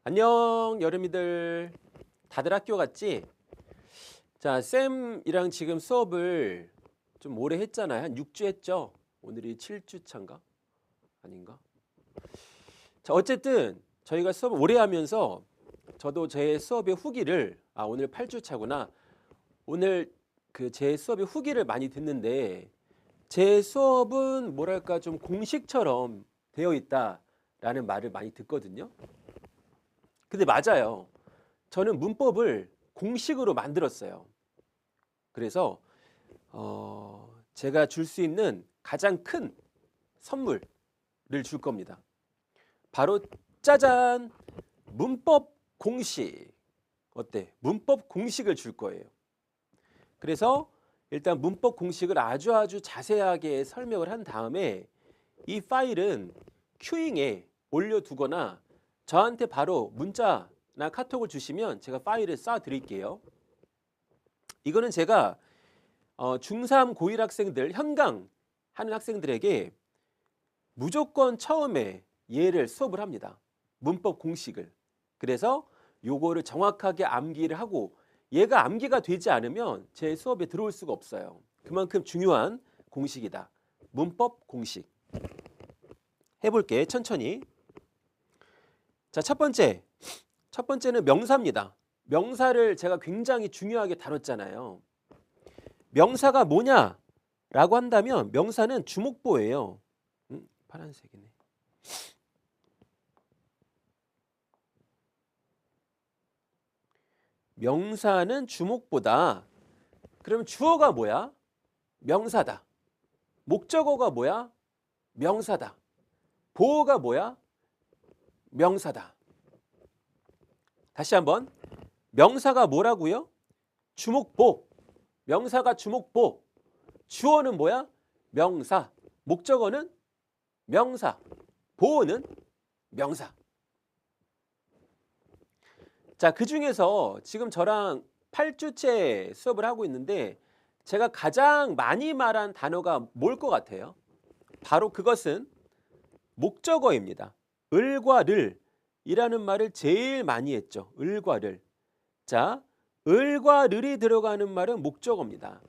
안녕 여름이들. 다들 학교 갔지? 자, 쌤이랑 지금 수업을 좀 오래 했잖아요. 한 6주 했죠? 오늘이 7주 차인가? 아닌가? 자, 어쨌든 저희가 수업을 오래 하면서 저도 제 수업의 후기를 오늘 8주 차구나. 오늘 그 제 수업의 후기를 많이 듣는데 제 수업은 뭐랄까 좀 공식처럼 되어 있다라는 말을 많이 듣거든요. 근데 맞아요. 저는 문법을 공식으로 만들었어요. 그래서 제가 줄 수 있는 가장 큰 선물을 줄 겁니다. 바로 짜잔! 문법 공식. 어때? 문법 공식을 줄 거예요. 그래서 일단 문법 공식을 아주 자세하게 설명을 한 다음에 이 파일은 큐잉에 올려두거나 저한테 바로 문자나 카톡을 주시면 제가 파일을 쏴 드릴게요. 이거는 제가 중3 고1 학생들 현강 하는 학생들에게 무조건 처음에 얘를 수업을 합니다. 문법 공식을. 그래서 요거를 정확하게 암기를 하고 얘가 암기가 되지 않으면 제 수업에 들어올 수가 없어요. 그만큼 중요한 공식이다. 문법 공식. 해볼게 천천히. 자, 첫 번째는 명사입니다. 명사를 제가 굉장히 중요하게 다뤘잖아요. 명사가 뭐냐라고 한다면 명사는 주목보예요. 파란색이네. 명사는 주목보다. 그러면 주어가 뭐야? 명사다. 목적어가 뭐야? 명사다. 보어가 뭐야? 명사다. 다시 한번. 명사가 뭐라고요? 주목보. 명사가 주목보. 주어는 뭐야? 명사. 목적어는 명사. 보어는 명사. 자, 그중에서 지금 저랑 8주째 수업을 하고 있는데 제가 가장 많이 말한 단어가 뭘 것 같아요? 바로 그것은 목적어입니다. 을과 를 이라는 말을 제일 많이 했죠. 을과 를. 자, 을과 를이 들어가는 말은 목적어입니다.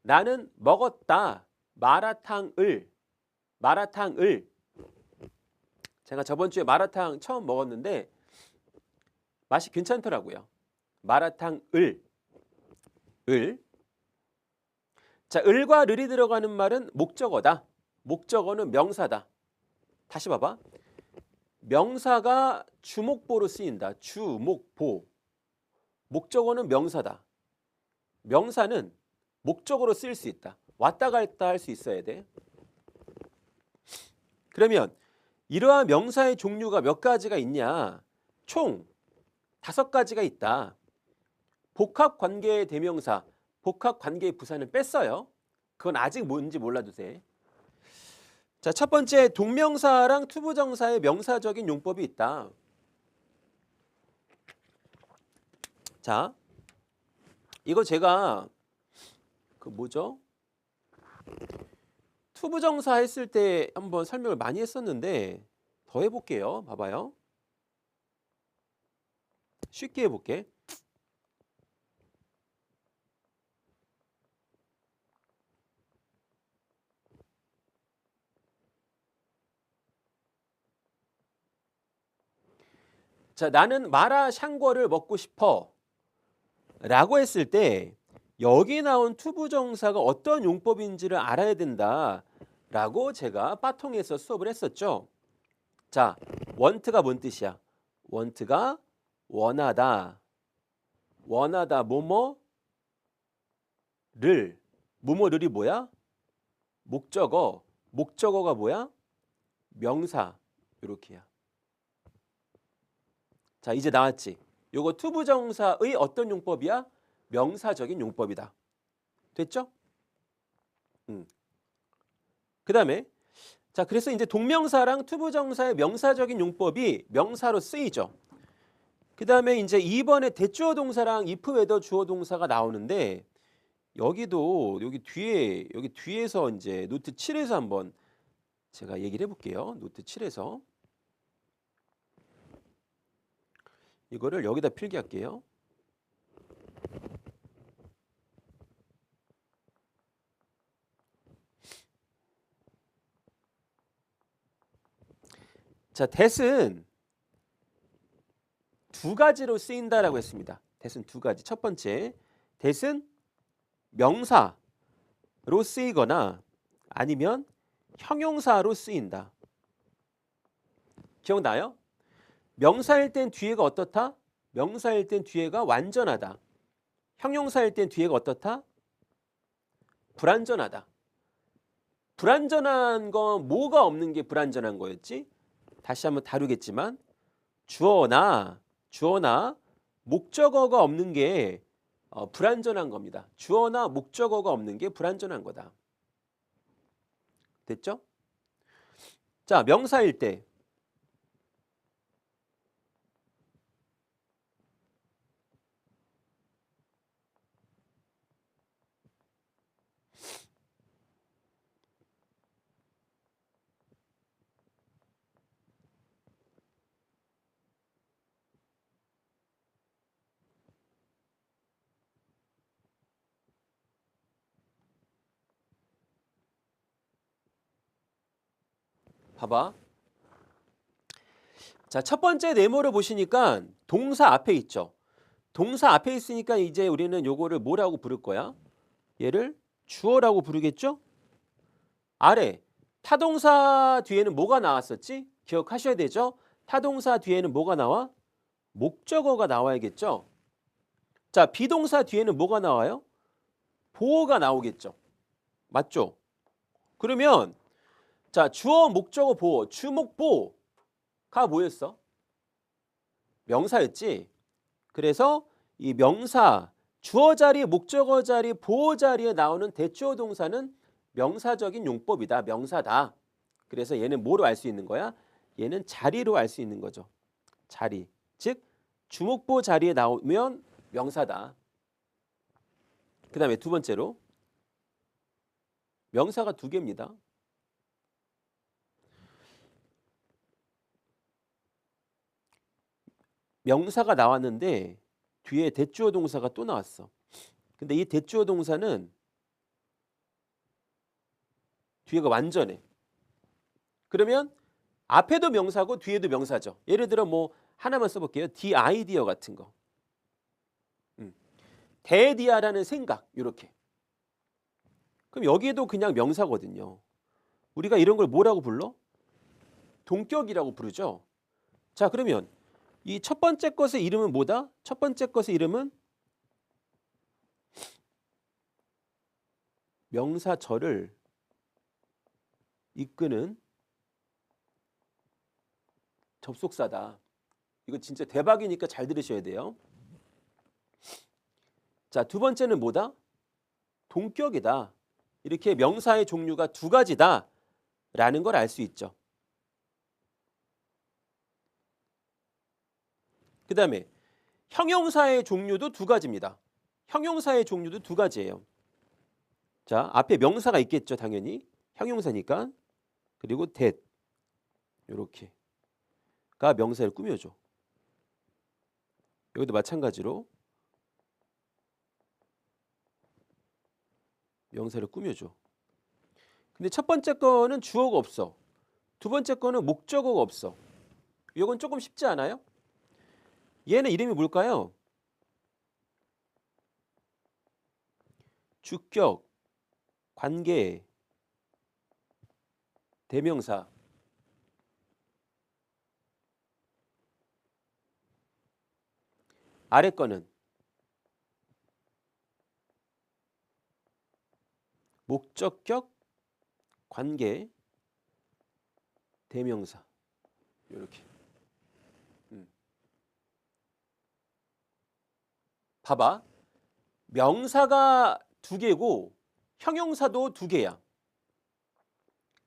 나는 먹었다. 마라탕을. 마라탕을. 제가 저번 주에 마라탕 처음 먹었는데 맛이 괜찮더라고요. 마라탕을. 을. 자, 을과 를이 들어가는 말은 목적어다. 목적어는 명사다. 다시 봐봐. 명사가 주목보로 쓰인다. 주목보. 목적어는 명사다. 명사는 목적어로 쓰일 수 있다. 왔다 갔다 할 수 있어야 돼. 그러면 이러한 명사의 종류가 몇 가지가 있냐? 총 5가지가 있다. 복합관계의 대명사, 복합관계의 부사는 뺐어요. 그건 아직 뭔지 몰라도 돼. 자, 첫 번째 동명사랑 투부정사의 명사적인 용법이 있다. 자, 이거 제가 그 뭐죠? 투부정사 했을 때 한번 설명을 많이 했었는데 더 해볼게요. 봐봐요. 쉽게 해볼게. 자, 나는 마라샹궈를 먹고 싶어 라고 했을 때 여기 나온 투부정사가 어떤 용법인지를 알아야 된다 라고 제가 빠통에서 수업을 했었죠. 자, want가 뭔 뜻이야? want가 원하다. 원하다 뭐뭐를. 뭐뭐를이 뭐야? 목적어. 목적어가 뭐야? 명사. 요렇게야. 자, 이제 나왔지. 요거 투부정사의 어떤 용법이야? 명사적인 용법이다. 됐죠? 그다음에 자, 그래서 이제 동명사랑 투부정사의 명사적인 용법이 명사로 쓰이죠. 그다음에 이제 2번에 대주어 동사랑 if whether 주어 동사가 나오는데 여기도 여기 뒤에서 이제 노트 7에서 한번 제가 얘기를 해 볼게요. 노트 7에서. 이거를 여기다 필기할게요. 자, that은 두 가지로 쓰인다라고 했습니다. that은 두 가지. 첫 번째, that은 명사로 쓰이거나 아니면 형용사로 쓰인다. 기억나요? 명사일 땐 뒤에가 어떻다? 명사일 땐 뒤에가 완전하다. 형용사일 땐 뒤에가 어떻다? 불완전하다. 불완전한 건 뭐가 없는 게 불완전한 거였지? 다시 한번 다루겠지만 주어나 목적어가 없는 게 불완전한 겁니다. 주어나 목적어가 없는 게 불완전한 거다. 됐죠? 자, 명사일 때 봐봐. 자, 첫 번째 네모를 보시니까 동사 앞에 있죠. 동사 앞에 있으니까 이제 우리는 요거를 뭐라고 부를 거야? 얘를 주어라고 부르겠죠? 아래 타동사 뒤에는 뭐가 나왔었지? 기억하셔야 되죠? 타동사 뒤에는 뭐가 나와? 목적어가 나와야겠죠? 자, 비동사 뒤에는 뭐가 나와요? 보어가 나오겠죠? 맞죠? 그러면 자, 주어, 목적어, 보어, 주목, 보가 뭐였어? 명사였지? 그래서 이 명사, 주어 자리, 목적어 자리, 보어 자리에 나오는 대주어 동사는 명사적인 용법이다. 명사다. 그래서 얘는 뭐로 알 수 있는 거야? 얘는 자리로 알 수 있는 거죠. 자리. 즉 주목보 자리에 나오면 명사다. 그 다음에 두 번째로 명사가 두 개입니다. 명사가 나왔는데 뒤에 대주어 동사가 또 나왔어. 근데 이 대주어 동사는 뒤에가 완전해. 그러면 앞에도 명사고 뒤에도 명사죠. 예를 들어 뭐 하나만 써볼게요. the idea 같은 거. 대디아라는 생각 이렇게. 그럼 여기에도 그냥 명사거든요. 우리가 이런 걸 뭐라고 불러? 동격이라고 부르죠. 자, 그러면 이 첫 번째 것의 이름은 뭐다? 첫 번째 것의 이름은 명사절을 이끄는 접속사다. 이거 진짜 대박이니까 잘 들으셔야 돼요. 자, 두 번째는 뭐다? 동격이다. 이렇게 명사의 종류가 두 가지다 라는 걸 알 수 있죠. 그 다음에 형용사의 종류도 두 가지입니다. 형용사의 종류도 두 가지예요. 자, 앞에 명사가 있겠죠. 당연히 형용사니까. 그리고 that 이렇게가 명사를 꾸며줘. 여기도 마찬가지로 명사를 꾸며줘. 근데 첫 번째 거는 주어가 없어. 두 번째 거는 목적어가 없어. 이건 조금 쉽지 않아요? 얘는 이름이 뭘까요? 주격, 관계, 대명사. 아래 거는 목적격, 관계, 대명사. 이렇게. 봐봐. 명사가 두 개고 형용사도 두 개야.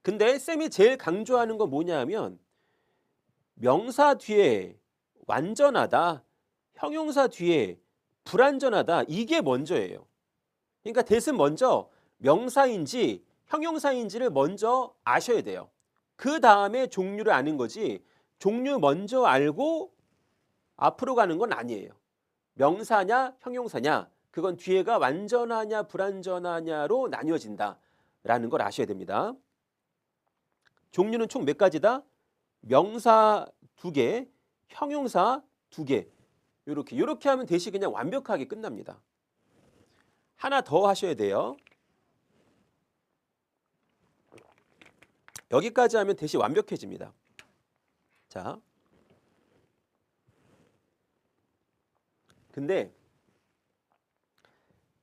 근데 쌤이 제일 강조하는 건 뭐냐 하면 명사 뒤에 완전하다, 형용사 뒤에 불완전하다, 이게 먼저예요. 그러니까 that은 먼저 명사인지 형용사인지를 먼저 아셔야 돼요. 그 다음에 종류를 아는 거지. 종류 먼저 알고 앞으로 가는 건 아니에요. 명사냐 형용사냐 그건 뒤에가 완전하냐 불완전하냐로 나뉘어진다라는 걸 아셔야 됩니다. 종류는 총 몇 가지다? 명사 2개, 형용사 2개. 요렇게 하면 대시 그냥 완벽하게 끝납니다. 하나 더 하셔야 돼요. 여기까지 하면 대시 완벽해집니다. 자, 근데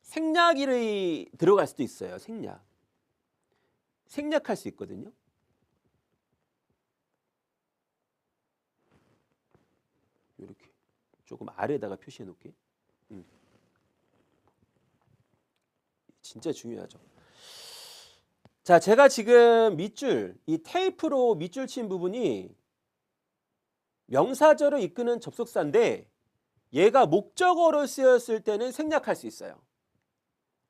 생략이 들어갈 수도 있어요. 생략할 수 있거든요. 이렇게 조금 아래에다가 표시해 놓을게. 진짜 중요하죠. 자, 제가 지금 밑줄, 이 테이프로 밑줄 친 부분이 명사절을 이끄는 접속사인데 얘가 목적어로 쓰였을 때는 생략할 수 있어요.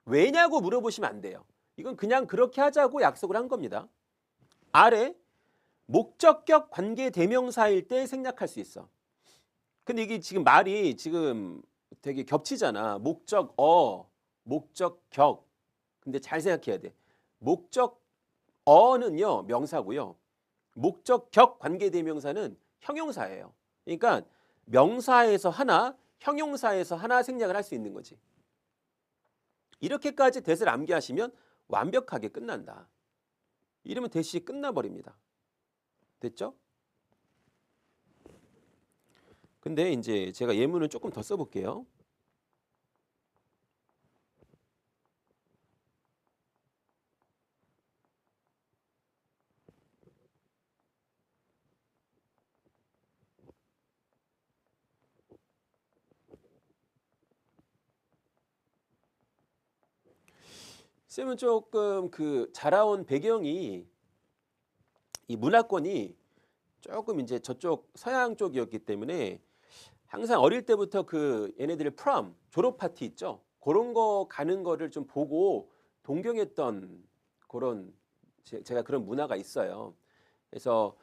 왜냐고 물어보시면 안 돼요. 이건 그냥 그렇게 하자고 약속을 한 겁니다. 아래 목적격 관계 대명사일 때 생략할 수 있어. 근데 이게 지금 말이 지금 되게 겹치잖아. 목적어, 목적격. 근데 잘 생각해야 돼. 목적어는요 명사고요. 목적격 관계 대명사는 형용사예요. 그러니까 명사에서 하나, 형용사에서 하나 생략을 할 수 있는 거지. 이렇게까지 대세를 암기하시면 완벽하게 끝난다. 이러면 대시 끝나버립니다. 됐죠? 근데 이제 제가 예문을 조금 더 써볼게요. 쌤은 조금 그 자라온 배경이 이 문화권이 조금 이제 저쪽 서양 쪽이었기 때문에 항상 어릴 때부터 그 얘네들의 프롬 졸업 파티 있죠. 그런 거 가는 거를 좀 보고 동경했던 그런 제가 그런 문화가 있어요. 그래서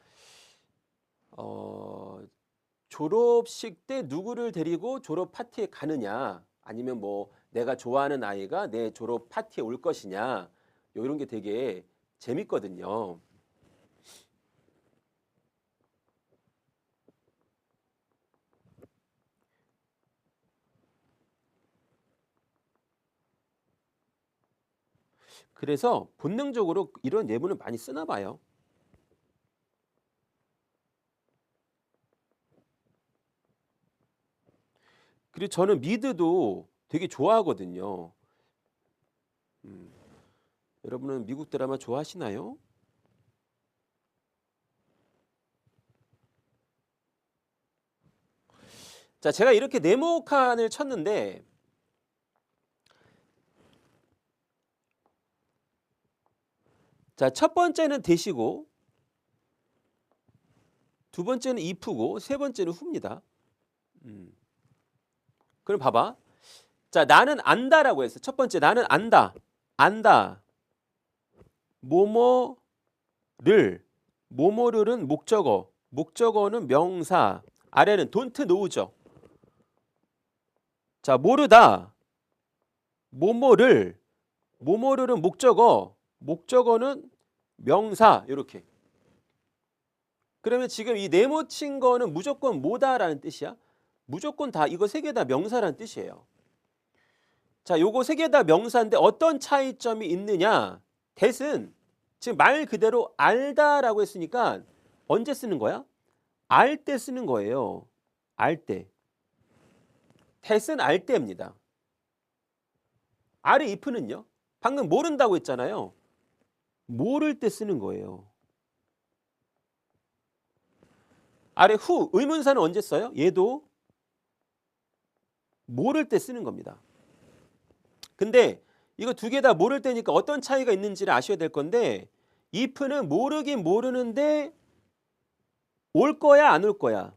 졸업식 때 누구를 데리고 졸업 파티에 가느냐 아니면 뭐 내가 좋아하는 아이가 내 졸업 파티에 올 것이냐 이런 게 되게 재밌거든요. 그래서 본능적으로 이런 예문을 많이 쓰나 봐요. 그리고 저는 미드도 되게 좋아하거든요. 여러분은 미국 드라마 좋아하시나요? 자, 제가 이렇게 네모칸을 쳤는데 자, 첫 번째는 대시고 두 번째는 if고 세 번째는 who입니다. 그럼 봐봐. 자, 나는 안다라고 했어. 첫 번째 나는 안다. 안다. 뭐뭐를은 목적어. 목적어는 명사. 아래는 don't know죠. 자, 모르다. 뭐뭐를은 목적어. 목적어는 명사. 이렇게. 그러면 지금 이 네모 친 거는 무조건 뭐다라는 뜻이야? 무조건 다 이거 세 개 다 명사라는 뜻이에요. 자, 요거 세 개 다 명사인데 어떤 차이점이 있느냐? that은 지금 말 그대로 알다라고 했으니까 언제 쓰는 거야? 알 때 쓰는 거예요. 알 때. that은 알 때입니다. 아래 if는요? 방금 모른다고 했잖아요. 모를 때 쓰는 거예요. 아래 who 의문사는 언제 써요? 얘도 모를 때 쓰는 겁니다. 근데 이거 두 개 다 모를 때니까 어떤 차이가 있는지를 아셔야 될 건데 if는 모르긴 모르는데 올 거야 안 올 거야.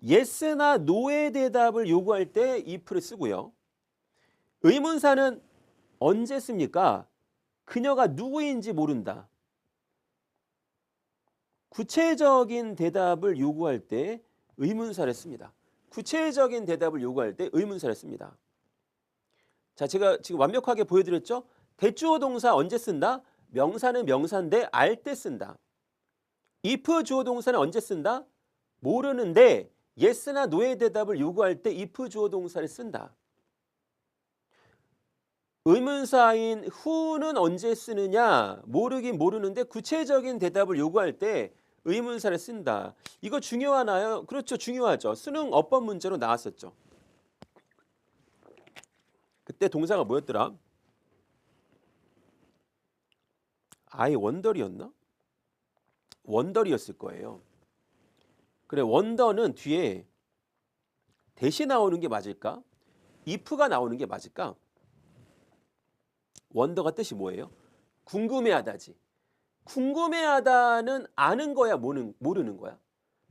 yes나 no의 대답을 요구할 때 if를 쓰고요. 의문사는 언제 씁니까? 그녀가 누구인지 모른다. 구체적인 대답을 요구할 때 의문사를 씁니다. 구체적인 대답을 요구할 때 의문사를 씁니다. 자, 제가 지금 완벽하게 보여드렸죠? 대주어 동사 언제 쓴다? 명사는 명사인데 알 때 쓴다. if 주어 동사는 언제 쓴다? 모르는데 yes나 no의 대답을 요구할 때 if 주어 동사를 쓴다. 의문사인 who는 언제 쓰느냐? 모르긴 모르는데 구체적인 대답을 요구할 때 의문사를 쓴다. 이거 중요하나요? 그렇죠. 중요하죠. 수능 어법 문제로 나왔었죠. 그때 동사가 뭐였더라? I wonder이었나? wonder이었을 거예요. 그래, wonder는 뒤에 대시 나오는 게 맞을까? if가 나오는 게 맞을까? wonder가 뜻이 뭐예요? 궁금해하다지. 궁금해하다는 아는 거야, 모르는 거야?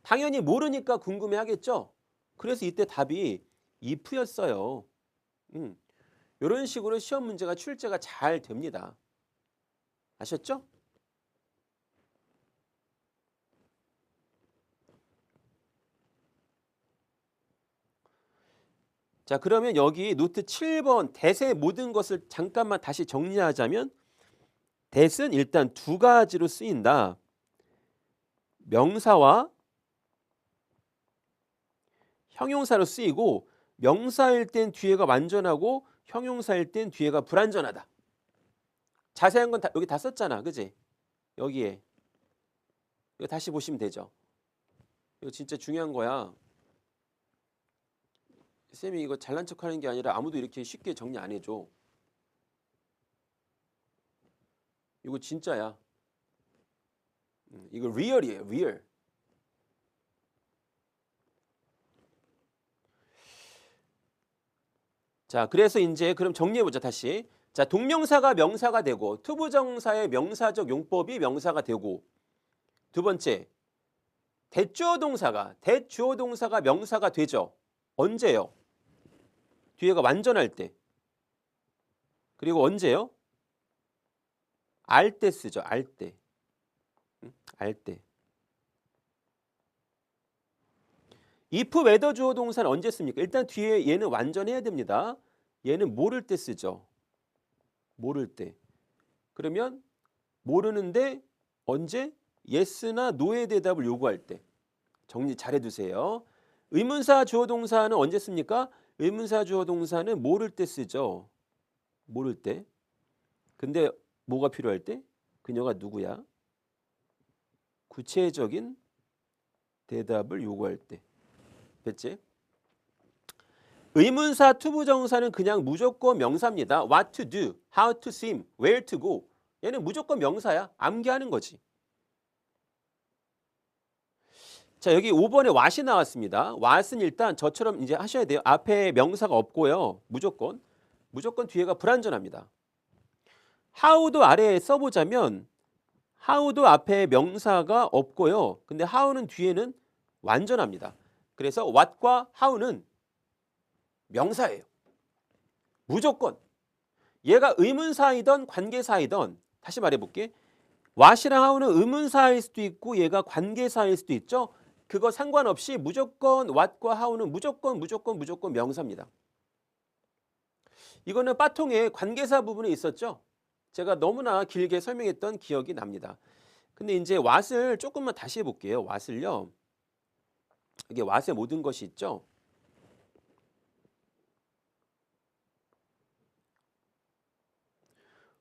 당연히 모르니까 궁금해하겠죠? 그래서 이때 답이 if였어요. 이런 식으로 시험 문제가 출제가 잘 됩니다. 아셨죠? 자, 그러면 여기 노트 7번 대세 모든 것을 잠깐만 다시 정리하자면 that은 일단 두 가지로 쓰인다. 명사와 형용사로 쓰이고 명사일 땐 뒤에가 완전하고 형용사일 땐 뒤에가 불완전하다. 자세한 건 여기 다 썼잖아. 그지? 여기에. 이거 다시 보시면 되죠. 이거 진짜 중요한 거야. 쌤이 이거 잘난 척하는 게 아니라 아무도 이렇게 쉽게 정리 안 해줘. 이거 진짜야. 이거 리얼이에요. 리얼. 자, 그래서 이제 그럼 정리해보자 다시. 자, 동명사가 명사가 되고 투부정사의 명사적 용법이 명사가 되고 두 번째, 대주어 동사가 명사가 되죠. 언제요? 뒤에가 완전할 때. 그리고 언제요? 알 때 쓰죠. 알 때. 알 때. if whether 주어 동사는 언제 씁니까? 일단 뒤에 얘는 완전해야 됩니다. 얘는 모를 때 쓰죠. 모를 때. 그러면 모르는데 언제? yes나 no의 대답을 요구할 때. 정리 잘 해두세요. 의문사 주어 동사는 언제 씁니까? 의문사 주어 동사는 모를 때 쓰죠. 모를 때. 근데 뭐가 필요할 때? 그녀가 누구야? 구체적인 대답을 요구할 때. 됐지? 의문사 투부정사는 그냥 무조건 명사입니다. What to do, how to swim, where to go. 얘는 무조건 명사야. 암기하는 거지. 자, 여기 5번에 what이 나왔습니다. what은 일단 저처럼 이제 하셔야 돼요. 앞에 명사가 없고요. 무조건 뒤에가 불완전합니다. how도 아래에 써보자면 how도 앞에 명사가 없고요. 근데 how는 뒤에는 완전합니다. 그래서 what과 how는 명사예요. 무조건. 얘가 의문사이던 관계사이던 다시 말해볼게. what이랑 how는 의문사일 수도 있고 얘가 관계사일 수도 있죠. 그거 상관없이 무조건 what과 how는 무조건 명사입니다. 이거는 빠통에 관계사 부분에 있었죠. 제가 너무나 길게 설명했던 기억이 납니다. 근데 이제 what을 조금만 다시 해볼게요. what을요. 이게 what의 모든 것이 있죠.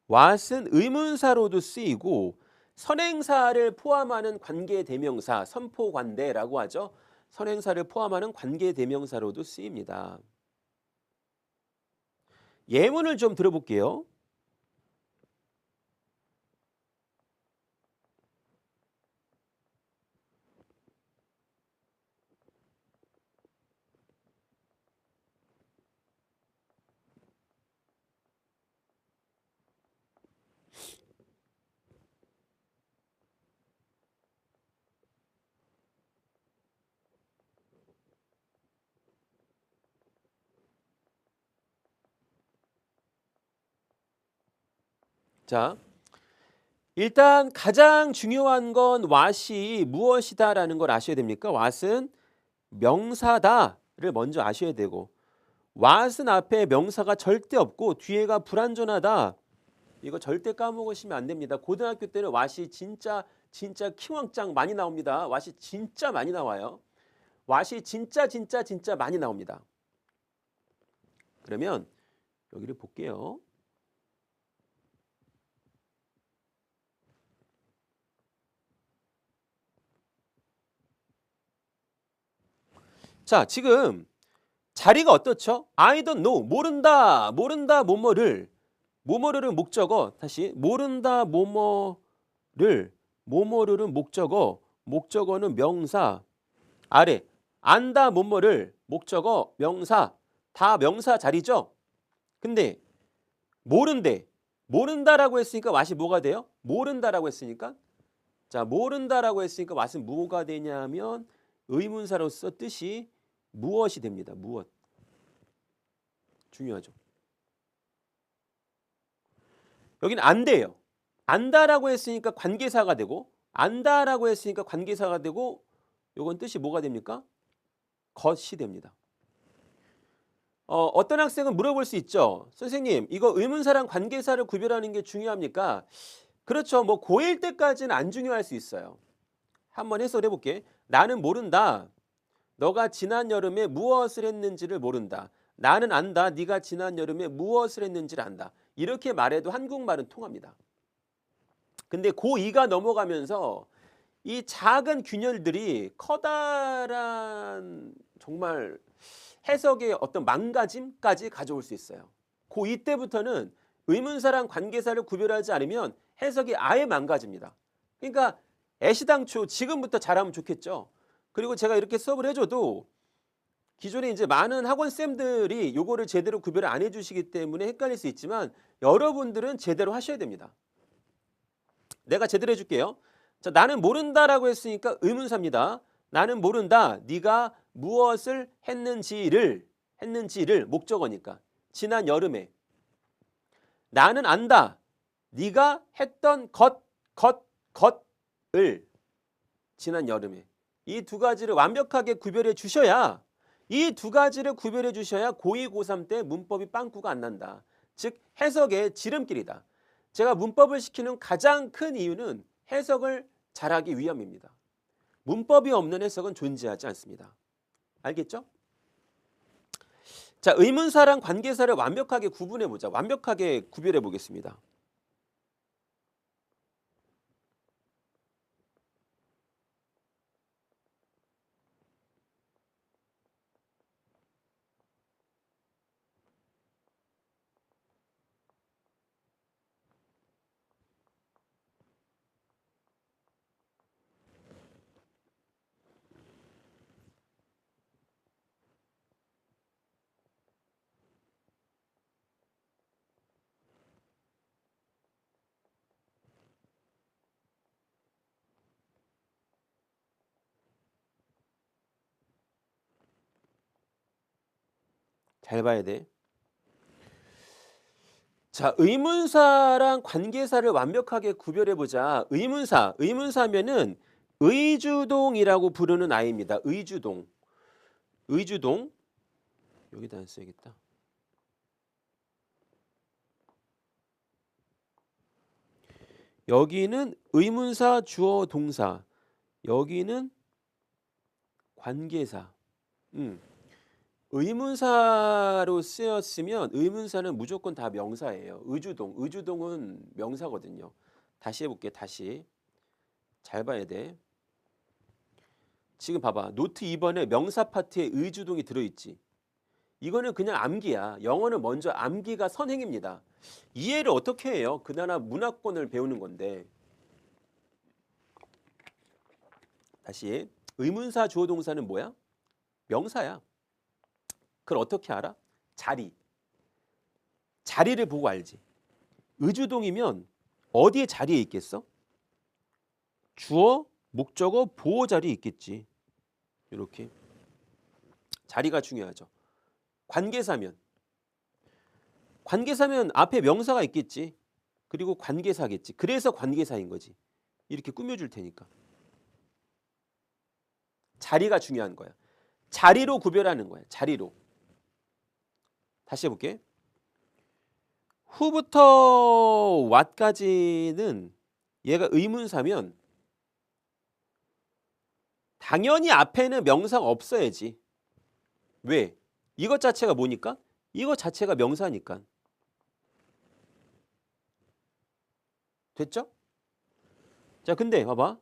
what은 의문사로도 쓰이고 선행사를 포함하는 관계대명사, 선포관대라고 하죠. 선행사를 포함하는 관계대명사로도 쓰입니다. 예문을 좀 들어볼게요. 자, 일단 가장 중요한 건 what이 무엇이다라는 걸 아셔야 됩니까? what은 명사다를 먼저 아셔야 되고 what은 앞에 명사가 절대 없고 뒤에가 불완전하다. 이거 절대 까먹으시면 안 됩니다. 고등학교 때는 what이 진짜 킹왕짱 많이 나옵니다. what이 진짜 많이 나와요. what이 진짜 많이 나옵니다. 그러면 여기를 볼게요. 자, 지금 자리가 어떻죠? I don't know. 모른다. 뭐뭐를 목적어. 다시 모른다 뭐뭐를 목적어. 목적어는 명사. 아래 안다 뭐뭐를 목적어 명사. 다 명사 자리죠? 근데 모른다라고 했으니까 what이 뭐가 돼요? 모른다라고 했으니까 자, 모른다라고 했으니까 what은 뭐가 되냐면 의문사로서 뜻이 무엇이 됩니다. 무엇. 중요하죠. 여기는 안돼요. 안다라고 했으니까 관계사가 되고 안다라고 했으니까 관계사가 되고 요건 뜻이 뭐가 됩니까? 것이 됩니다. 어떤 학생은 물어볼 수 있죠. 선생님, 이거 의문사랑 관계사를 구별하는 게 중요합니까? 그렇죠. 뭐 고1 때까지는 안 중요할 수 있어요. 한번 해석해 볼게. 나는 모른다. 너가 지난 여름에 무엇을 했는지를 모른다. 나는 안다. 네가 지난 여름에 무엇을 했는지를 안다. 이렇게 말해도 한국말은 통합니다. 근데 고2가 넘어가면서 이 작은 균열들이 커다란 정말 해석의 어떤 망가짐까지 가져올 수 있어요. 고2 때부터는 의문사랑 관계사를 구별하지 않으면 해석이 아예 망가집니다. 그러니까 애시당초 지금부터 잘하면 좋겠죠. 그리고 제가 이렇게 수업을 해줘도 기존에 이제 많은 학원쌤들이 요거를 제대로 구별을 안 해주시기 때문에 헷갈릴 수 있지만 여러분들은 제대로 하셔야 됩니다. 내가 제대로 해줄게요. 자, 나는 모른다라고 했으니까 의문사입니다. 나는 모른다. 네가 무엇을 했는지를 목적어니까. 지난 여름에. 나는 안다. 네가 했던 것을 지난 여름에. 이 두 가지를 완벽하게 구별해 주셔야 고2, 고3 때 문법이 빵꾸가 안 난다. 즉 해석의 지름길이다. 제가 문법을 시키는 가장 큰 이유는 해석을 잘하기 위함입니다. 문법이 없는 해석은 존재하지 않습니다. 알겠죠? 자, 의문사랑 관계사를 완벽하게 구분해 보자. 완벽하게 구별해 보겠습니다. 잘 봐야 돼. 자, 의문사랑 관계사를 완벽하게 구별해 보자. 의문사면은 의주동이라고 부르는 아이입니다. 의주동. 여기다 써야겠다. 여기는 의문사, 주어, 동사. 여기는 관계사. 의문사로 쓰였으면 의문사는 무조건 다 명사예요. 의주동은 명사거든요. 다시 해볼게. 다시 잘 봐야 돼. 지금 봐봐. 노트 2번에 명사 파트에 의주동이 들어있지. 이거는 그냥 암기야. 영어는 먼저 암기가 선행입니다. 이해를 어떻게 해요? 그 나라 문화권을 배우는 건데. 다시 의문사 주어 동사는 뭐야? 명사야. 그걸 어떻게 알아? 자리를 보고 알지. 의주동이면 어디에 자리에 있겠어? 주어, 목적어, 보호 자리에 있겠지. 이렇게. 자리가 중요하죠. 관계사면 앞에 명사가 있겠지. 그리고 관계사겠지. 그래서 관계사인 거지. 이렇게 꾸며줄 테니까. 자리가 중요한 거야. 자리로 구별하는 거예요. 자리로. 다시 해볼게. who부터 what까지는 얘가 의문사면 당연히 앞에는 명사가 없어야지. 왜? 이것 자체가 뭐니까? 이것 자체가 명사니까. 됐죠? 자, 근데 봐봐.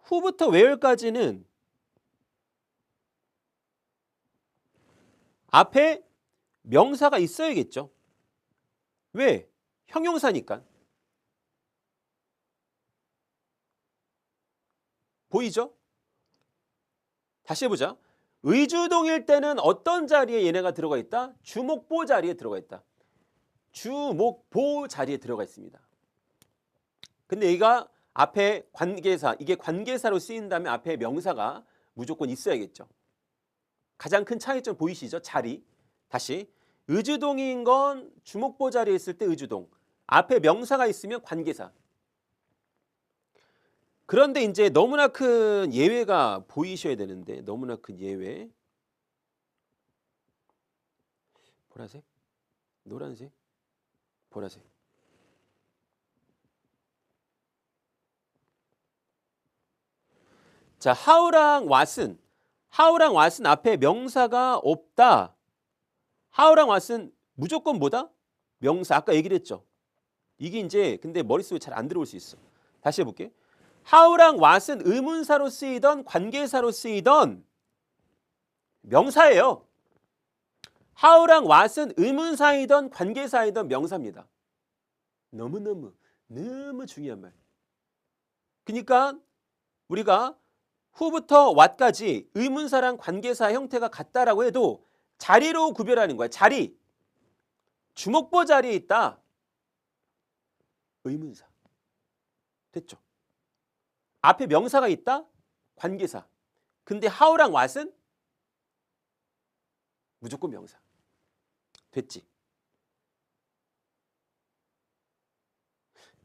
who부터 where까지는 앞에 명사가 있어야겠죠. 왜? 형용사니까. 보이죠? 다시 해보자. 의주동일 때는 어떤 자리에 얘네가 들어가 있다? 주목보 자리에 들어가 있다. 주목보 자리에 들어가 있습니다. 근데 얘가 앞에 관계사, 이게 관계사로 쓰인다면 앞에 명사가 무조건 있어야겠죠. 가장 큰 차이점 보이시죠? 자리. 다시. 의주동인 건 주목보 자리에 있을 때 의주동. 앞에 명사가 있으면 관계사. 그런데 이제 너무나 큰 예외가 보이셔야 되는데, 너무나 큰 예외. 보라색, 노란색, 보라색. 자, how랑 what은 앞에 명사가 없다. how랑 what은 무조건 뭐다? 명사. 아까 얘기를 했죠. 이게 이제 근데 머릿속에 잘 안 들어올 수 있어. 다시 해볼게. how랑 what은 의문사로 쓰이던 관계사로 쓰이던 명사예요. how랑 what은 의문사이던 관계사이던 명사입니다. 너무 중요한 말. 그러니까 우리가 who부터 what까지 의문사랑 관계사 형태가 같다라고 해도 자리로 구별하는 거야. 자리. 주목보 자리에 있다. 의문사. 됐죠? 앞에 명사가 있다. 관계사. 근데 how랑 what은 무조건 명사. 됐지?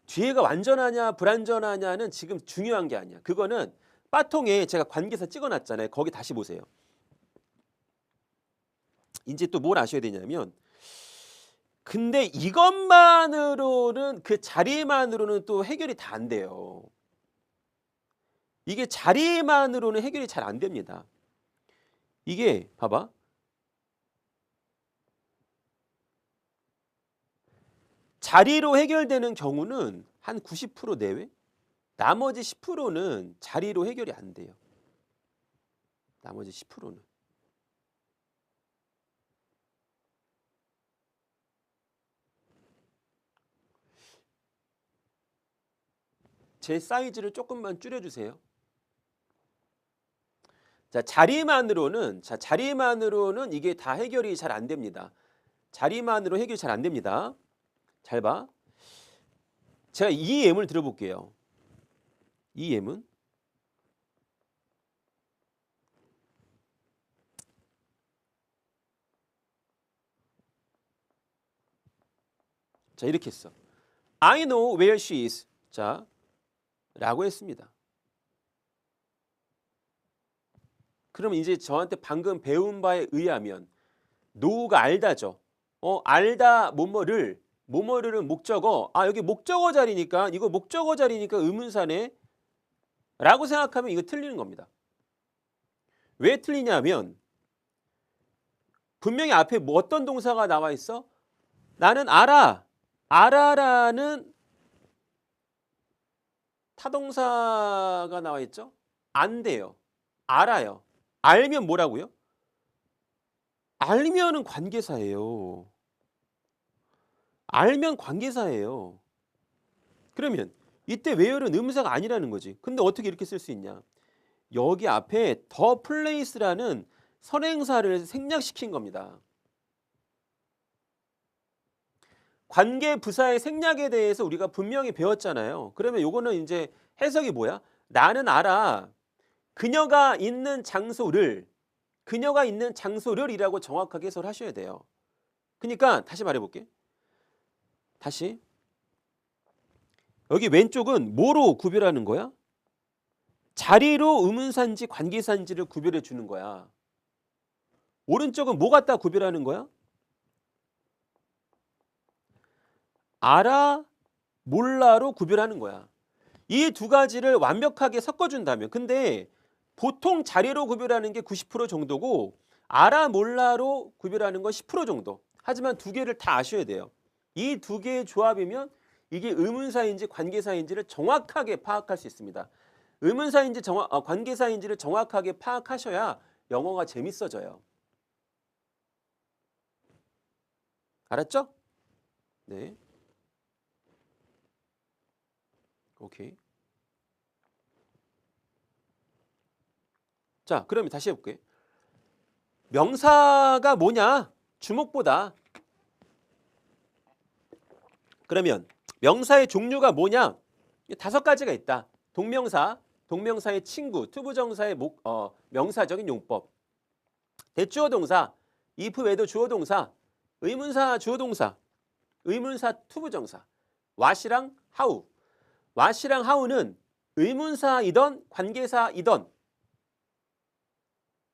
뒤에가 완전하냐 불완전하냐는 지금 중요한 게 아니야. 그거는 빠통에 제가 관계사 찍어놨잖아요. 거기 다시 보세요. 이제 또 뭘 아셔야 되냐면 근데 이것만으로는 그 자리만으로는 또 해결이 다 안 돼요. 이게 자리만으로는 해결이 잘 안 됩니다. 이게 봐봐. 자리로 해결되는 경우는 한 90% 내외? 나머지 10%는 자리로 해결이 안 돼요. 나머지 10%는. 제 사이즈를 조금만 줄여주세요. 자, 자리만으로는 이게 다 해결이 잘 안 됩니다. 자리만으로 해결이 잘 안 됩니다. 잘 봐. 제가 이 예문을 들어볼게요. 이 예문. 자, 이렇게 했어. I know where she is. 자, 라고 했습니다. 그러면 이제 저한테 방금 배운 바에 의하면 know가 알다죠. 알다 뭐뭐를 목적어. 아, 여기 목적어 자리니까 이거 목적어 자리니까 의문사네. 라고 생각하면 이거 틀리는 겁니다. 왜 틀리냐면 분명히 앞에 뭐 어떤 동사가 나와 있어? 나는 알아. 알아라는 타동사가 나와 있죠? 안 돼요. 알아요. 알면 뭐라고요? 알면은 관계사예요. 알면 관계사예요. 그러면 이때 where는 의문사가 아니라는 거지. 근데 어떻게 이렇게 쓸 수 있냐? 여기 앞에 the place라는 선행사를 생략시킨 겁니다. 관계 부사의 생략에 대해서 우리가 분명히 배웠잖아요. 그러면 요거는 이제 해석이 뭐야? 나는 알아. 그녀가 있는 장소를 이라고 정확하게 해석을 하셔야 돼요. 그러니까 다시 말해볼게. 다시. 여기 왼쪽은 뭐로 구별하는 거야? 자리로 의문사인지 관계사인지를 구별해 주는 거야. 오른쪽은 뭐 갖다 구별하는 거야? 알아, 몰라로 구별하는 거야. 이 두 가지를 완벽하게 섞어준다면, 근데 보통 자리로 구별하는 게 90% 정도고 알아, 몰라로 구별하는 건 10% 정도. 하지만 두 개를 다 아셔야 돼요. 이 두 개의 조합이면 이게 의문사인지 관계사인지를 정확하게 파악할 수 있습니다. 의문사인지 관계사인지를 정확하게 파악하셔야 영어가 재밌어져요. 알았죠? 네. 오케이. 자, 그러면 다시 해볼게. 명사가 뭐냐? 주목보다. 그러면 명사의 종류가 뭐냐? 5가지가 있다. 동명사, 동명사의 친구, 투부정사의 명사적인 용법, 대주어 동사, if 외도 주어 동사, 의문사 주어 동사, 의문사 투부정사, what이랑 how. what이랑 how는 의문사이던 관계사이던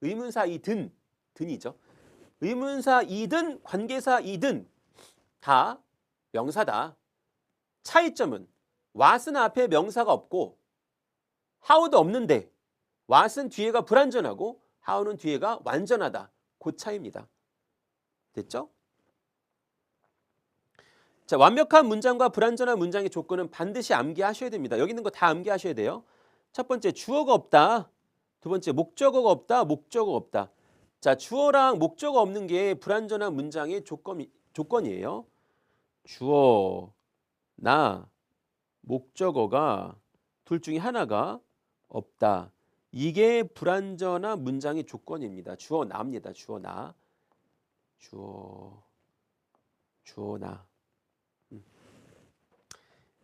의문사이든 든이죠. 의문사이든 관계사이든 다 명사다. 차이점은 what은 앞에 명사가 없고 how도 없는데 what은 뒤에가 불완전하고 how는 뒤에가 완전하다. 그 차이입니다. 됐죠? 자, 완벽한 문장과 불완전한 문장의 조건은 반드시 암기하셔야 됩니다. 여기 있는 거 다 암기하셔야 돼요. 첫 번째, 주어가 없다. 두 번째, 목적어가 없다. 목적어가 없다. 자, 주어랑 목적어 없는 게 불완전한 문장의 조건이에요. 주어, 나, 목적어가 둘 중에 하나가 없다. 이게 불완전한 문장의 조건입니다. 주어, 나입니다. 주어, 나. 주어, 나.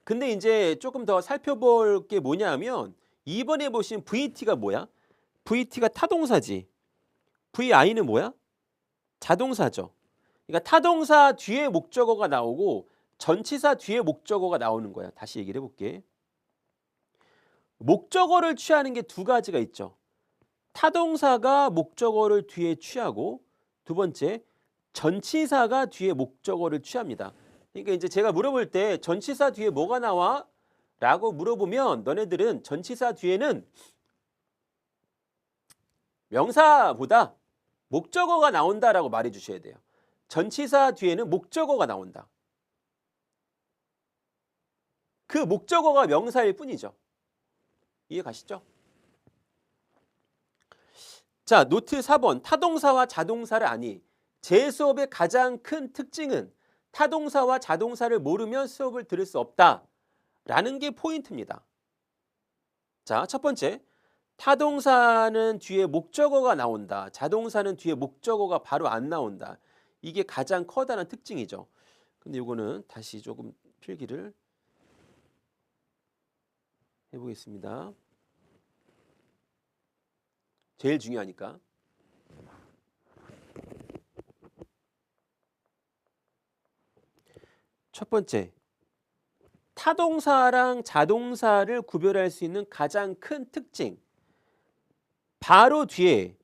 근데 이제 조금 더 살펴볼 게 뭐냐면 2번에 보신 VT가 뭐야? VT가 타동사지. VI는 뭐야? 자동사죠. 그러니까 타동사 뒤에 목적어가 나오고 전치사 뒤에 목적어가 나오는 거야. 다시 얘기를 해볼게. 목적어를 취하는 게 2가지가 있죠. 타동사가 목적어를 뒤에 취하고 두 번째 전치사가 뒤에 목적어를 취합니다. 그러니까 이제 제가 물어볼 때 전치사 뒤에 뭐가 나와? 라고 물어보면 너네들은 전치사 뒤에는 명사보다 목적어가 나온다라고 말해 주셔야 돼요. 전치사 뒤에는 목적어가 나온다. 그 목적어가 명사일 뿐이죠. 이해 가시죠? 자, 노트 4번. 타동사와 자동사를 아니. 제 수업의 가장 큰 특징은 타동사와 자동사를 모르면 수업을 들을 수 없다. 라는 게 포인트입니다. 자, 첫 번째. 타동사는 뒤에 목적어가 나온다. 자동사는 뒤에 목적어가 바로 안 나온다. 이게 가장 커다란 특징이죠. 근데 이거는 다시 조금 필기를 해보겠습니다. 제일 중요하니까. 첫 번째, 타동사랑 자동사를 구별할 수 있는 가장 큰 특징. 바로 뒤에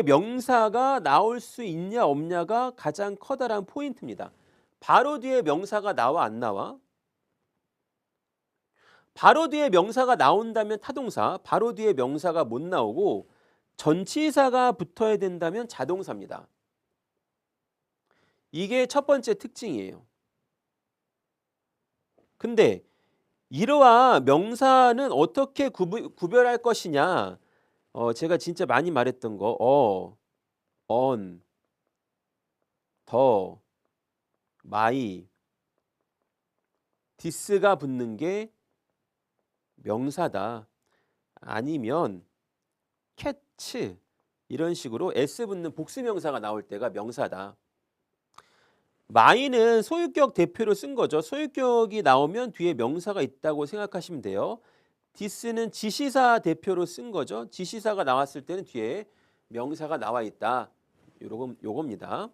명사가 나올 수 있냐 없냐가 가장 커다란 포인트입니다. 바로 뒤에 명사가 나와 안 나와? 바로 뒤에 명사가 나온다면 타동사, 바로 뒤에 명사가 못 나오고 전치사가 붙어야 된다면 자동사입니다. 이게 첫 번째 특징이에요. 근데 이러한 명사는 어떻게 구별할 것이냐? 제가 진짜 많이 말했던 거, on, 더, my, this가 붙는 게 명사다. 아니면 catch 이런 식으로 s 붙는 복수명사가 나올 때가 명사다. my는 소유격 대표로 쓴 거죠. 소유격이 나오면 뒤에 명사가 있다고 생각하시면 돼요. this는 지시사 대표로 쓴 거죠. 지시사가 나왔을 때는 뒤에 명사가 나와 있다. 요겁니다.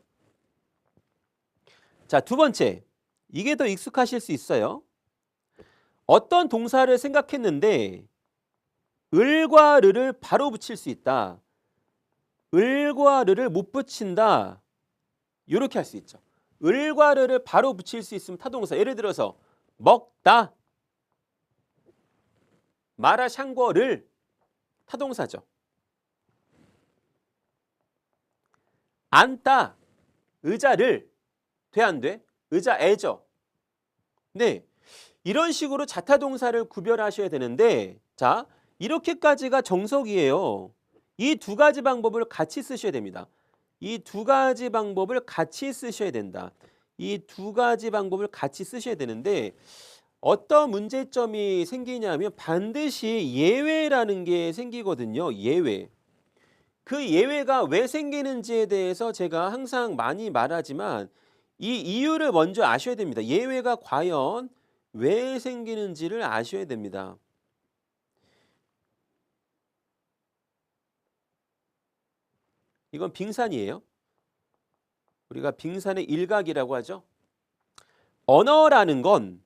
자, 두 번째. 이게 더 익숙하실 수 있어요. 어떤 동사를 생각했는데 을과 르를 바로 붙일 수 있다. 을과 르를 못 붙인다. 이렇게 할 수 있죠. 을과 르를 바로 붙일 수 있으면 타동사. 예를 들어서 먹다. 마라 샹궈를 타동사죠. 앉다. 의자를 돼 안 돼? 의자애죠. 네. 이런 식으로 자타동사를 구별하셔야 되는데 자, 이렇게까지가 정석이에요. 이 두 가지 방법을 같이 쓰셔야 됩니다. 이 두 가지 방법을 같이 쓰셔야 된다. 이 두 가지 방법을 같이 쓰셔야 되는데 어떤 문제점이 생기냐면 반드시 예외라는 게 생기거든요. 예외. 그 예외가 왜 생기는지에 대해서 제가 항상 많이 말하지만 이 이유를 먼저 아셔야 됩니다. 예외가 과연 왜 생기는지를 아셔야 됩니다. 이건 빙산이에요. 우리가 빙산의 일각이라고 하죠. 언어라는 건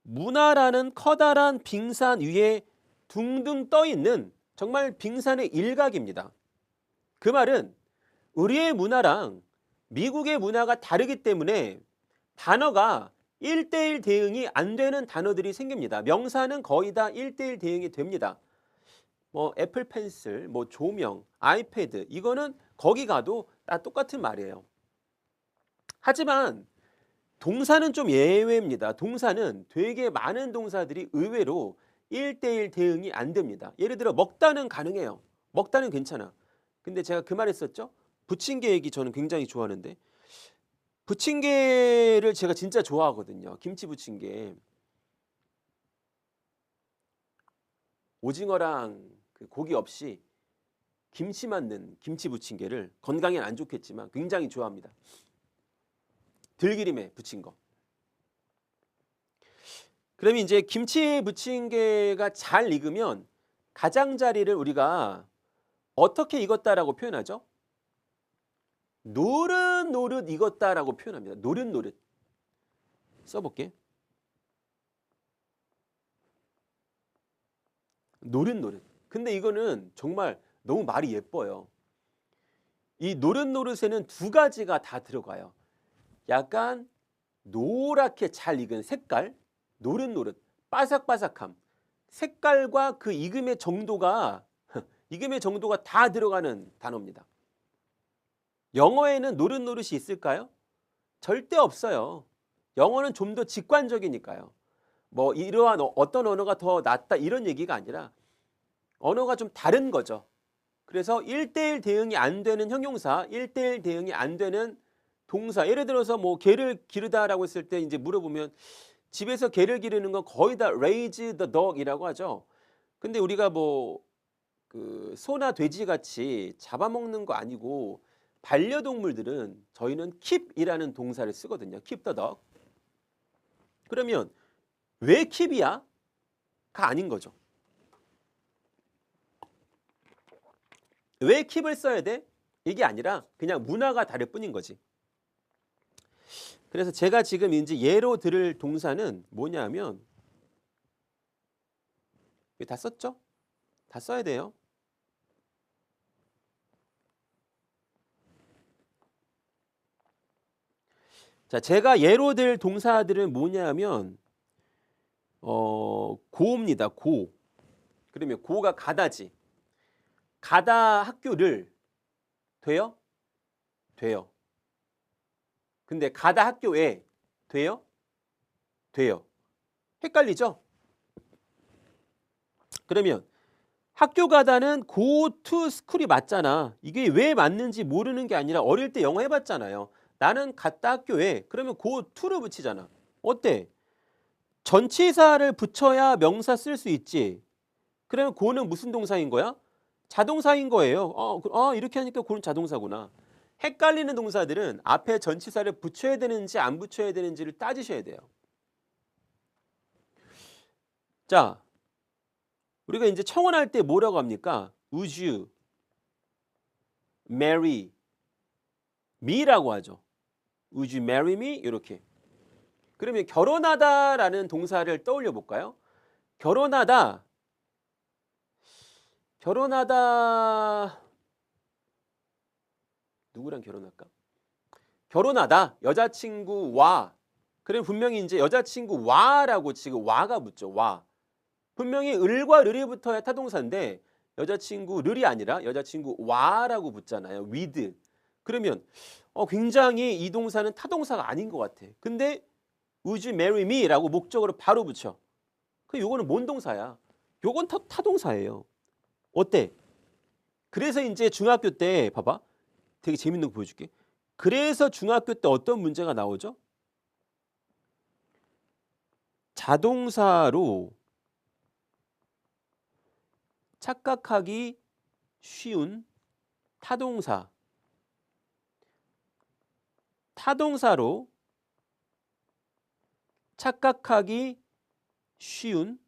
문화라는 커다란 빙산 위에 둥둥 떠 있는 정말 빙산의 일각입니다. 그 말은 우리의 문화랑 미국의 문화가 다르기 때문에 단어가 1대1 대응이 안 되는 단어들이 생깁니다. 명사는 거의 다 1대1 대응이 됩니다. 뭐 애플 펜슬, 뭐 조명, 아이패드 이거는 거기 가도 다 똑같은 말이에요. 하지만 동사는 좀 예외입니다. 동사는 되게 많은 동사들이 의외로 1대1 대응이 안 됩니다. 예를 들어 먹다는 가능해요. 먹다는 괜찮아. 근데 제가 그 말 했었죠. 부침개 얘기 저는 굉장히 좋아하는데 부침개를 제가 진짜 좋아하거든요. 김치 부침개. 오징어랑 그 고기 없이 김치만 넣은 김치 부침개를 건강엔 안 좋겠지만 굉장히 좋아합니다. 들기름에 부친 거. 그러면 이제 김치 부침개가 잘 익으면 가장자리를 우리가 어떻게 익었다라고 표현하죠? 노릇노릇 익었다라고 표현합니다. 노릇노릇. 써볼게. 노릇노릇. 근데 이거는 정말 너무 말이 예뻐요. 이 노릇노릇에는 두 가지가 다 들어가요. 약간 노랗게 잘 익은 색깔, 노릇노릇, 바삭바삭함. 색깔과 그 익음의 정도가 다 들어가는 단어입니다. 영어에는 노릇노릇이 있을까요? 절대 없어요. 영어는 좀 더 직관적이니까요. 뭐 이러한 어떤 언어가 더 낫다 이런 얘기가 아니라 언어가 좀 다른 거죠. 그래서 1대1 대응이 안 되는 형용사, 1대1 대응이 안 되는 동사. 예를 들어서 뭐 개를 기르다라고 했을 때 이제 물어보면 집에서 개를 기르는 건 거의 다 raise the dog이라고 하죠. 근데 우리가 뭐 그 소나 돼지 같이 잡아먹는 거 아니고 반려동물들은 저희는 keep이라는 동사를 쓰거든요. keep the dog. 그러면 왜 keep이야? 가 아닌 거죠. 왜 keep을 써야 돼? 이게 아니라 그냥 문화가 다를 뿐인 거지. 그래서 제가 지금 이제 예로 들을 동사는 뭐냐면 다 썼죠? 다 써야 돼요. 자, 제가 예로 들 동사들은 뭐냐면 고입니다. 고. 그러면 고가 가다지. 가다 학교를 돼요? 돼요. 근데 가다 학교에 돼요? 돼요. 헷갈리죠? 그러면 학교 가다는 go to school이 맞잖아. 이게 왜 맞는지 모르는 게 아니라 어릴 때 영어 해봤잖아요. 나는 갔다 학교에 그러면 go to를 붙이잖아. 어때? 전치사를 붙여야 명사 쓸 수 있지. 그러면 go는 무슨 동사인 거야? 자동사인 거예요. 이렇게 하니까 go는 자동사구나. 헷갈리는 동사들은 앞에 전치사를 붙여야 되는지 안 붙여야 되는지를 따지셔야 돼요. 자, 우리가 이제 청혼할 때 뭐라고 합니까? Would you marry me라고 하죠. Would you marry me? 이렇게. 그러면 결혼하다라는 동사를 떠올려 볼까요? 결혼하다 누구랑 결혼할까? 결혼하다 여자친구와 그럼 분명히 이제 여자친구와라고 지금 와가 붙죠. 와. 분명히 을과 르이 붙어야 타동사인데 여자친구 르이 아니라 여자친구와라고 붙잖아요. with. 그러면 굉장히 이 동사는 타동사가 아닌 것 같아. 근데 would you marry me?라고 목적으로 바로 붙여. 요거는 뭔 동사야? 요건 타동사예요. 어때? 그래서 이제 중학교 때 봐봐. 되게 재밌는 거 보여줄게. 그래서 중학교 때 어떤 문제가 나오죠? 자동사로 착각하기 쉬운 타동사로 착각하기 쉬운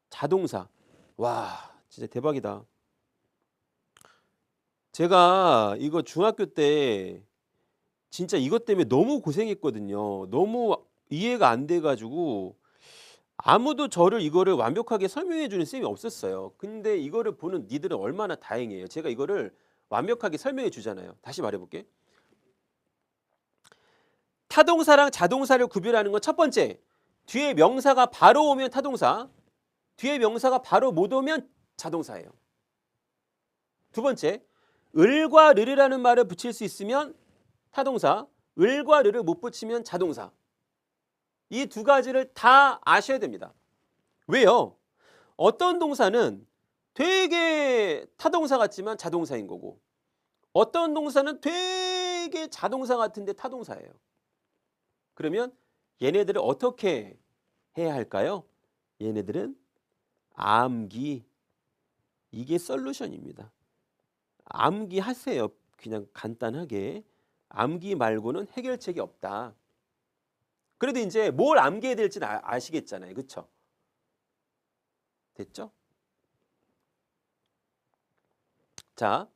자동사. 와, 진짜 대박이다. 제가 이거 중학교 때 진짜 이것 때문에 너무 고생했거든요. 너무 이해가 안 돼가지고 아무도 저를 이거를 완벽하게 설명해 주는 쌤이 없었어요. 근데 이거를 보는 니들은 얼마나 다행이에요. 제가 이거를 완벽하게 설명해 주잖아요. 다시 말해볼게. 타동사랑 자동사를 구별하는 건 첫 번째, 뒤에 명사가 바로 오면 타동사, 뒤에 명사가 바로 못 오면 자동사예요. 두 번째, 을과 르르라는 말을 붙일 수 있으면 타동사, 을과 르를 못 붙이면 자동사. 이 두 가지를 다 아셔야 됩니다. 왜요? 어떤 동사는 되게 타동사 같지만 자동사인 거고 어떤 동사는 되게 자동사 같은데 타동사예요. 그러면 얘네들을 어떻게 해야 할까요? 얘네들은 암기. 이게 솔루션입니다. 암기하세요. 그냥 간단하게. 암기 말고는 해결책이 없다. 그래도 이제 뭘 암기해야 될지는 아시겠잖아요. 그렇죠? 됐죠? 자,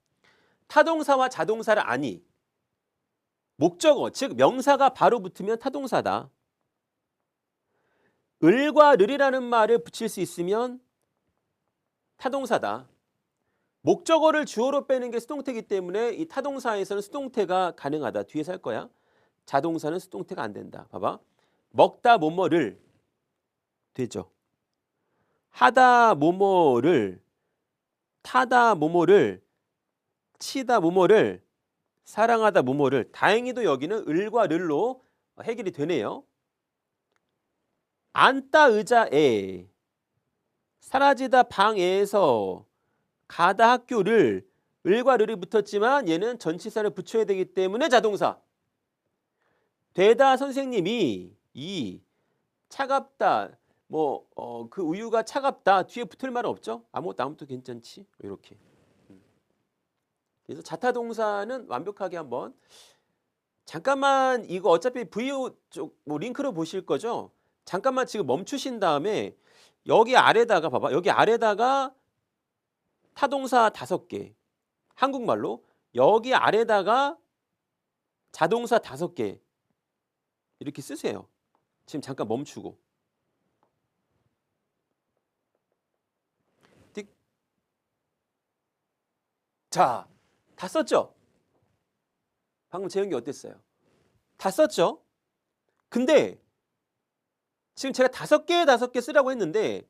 타동사와 자동사를 아니. 목적어, 즉 명사가 바로 붙으면 타동사다. 을과 르이라는 말을 붙일 수 있으면 타동사다. 목적어를 주어로 빼는 게 수동태이기 때문에 이 타동사에서는 수동태가 가능하다. 뒤에서 할 거야. 자동사는 수동태가 안 된다. 봐봐. 먹다 뭐뭐를 되죠. 하다 뭐뭐를, 타다 뭐뭐를, 치다 뭐뭐를, 사랑하다 뭐뭐를. 다행히도 여기는 을과 르로 해결이 되네요. 앉다 의자에, 사라지다 방에서, 가다 학교를 을과 르이 붙었지만 얘는 전치사를 붙여야 되기 때문에 자동사. 되다 선생님이, 이 차갑다 그 우유가 차갑다 뒤에 붙을 말은 없죠. 아무것도 괜찮지 이렇게. 그래서 자타동사는 완벽하게 한번 잠깐만 이거 어차피 VO 쪽 링크로 보실 거죠. 잠깐만 지금 멈추신 다음에 여기 아래다가 봐봐. 여기 아래다가 타동사 5개 한국말로 여기 아래다가 자동사 5개 이렇게 쓰세요. 지금 잠깐 멈추고. 자, 다 썼죠? 방금 재현이 어땠어요? 다 썼죠? 근데 지금 제가 5개 쓰라고 했는데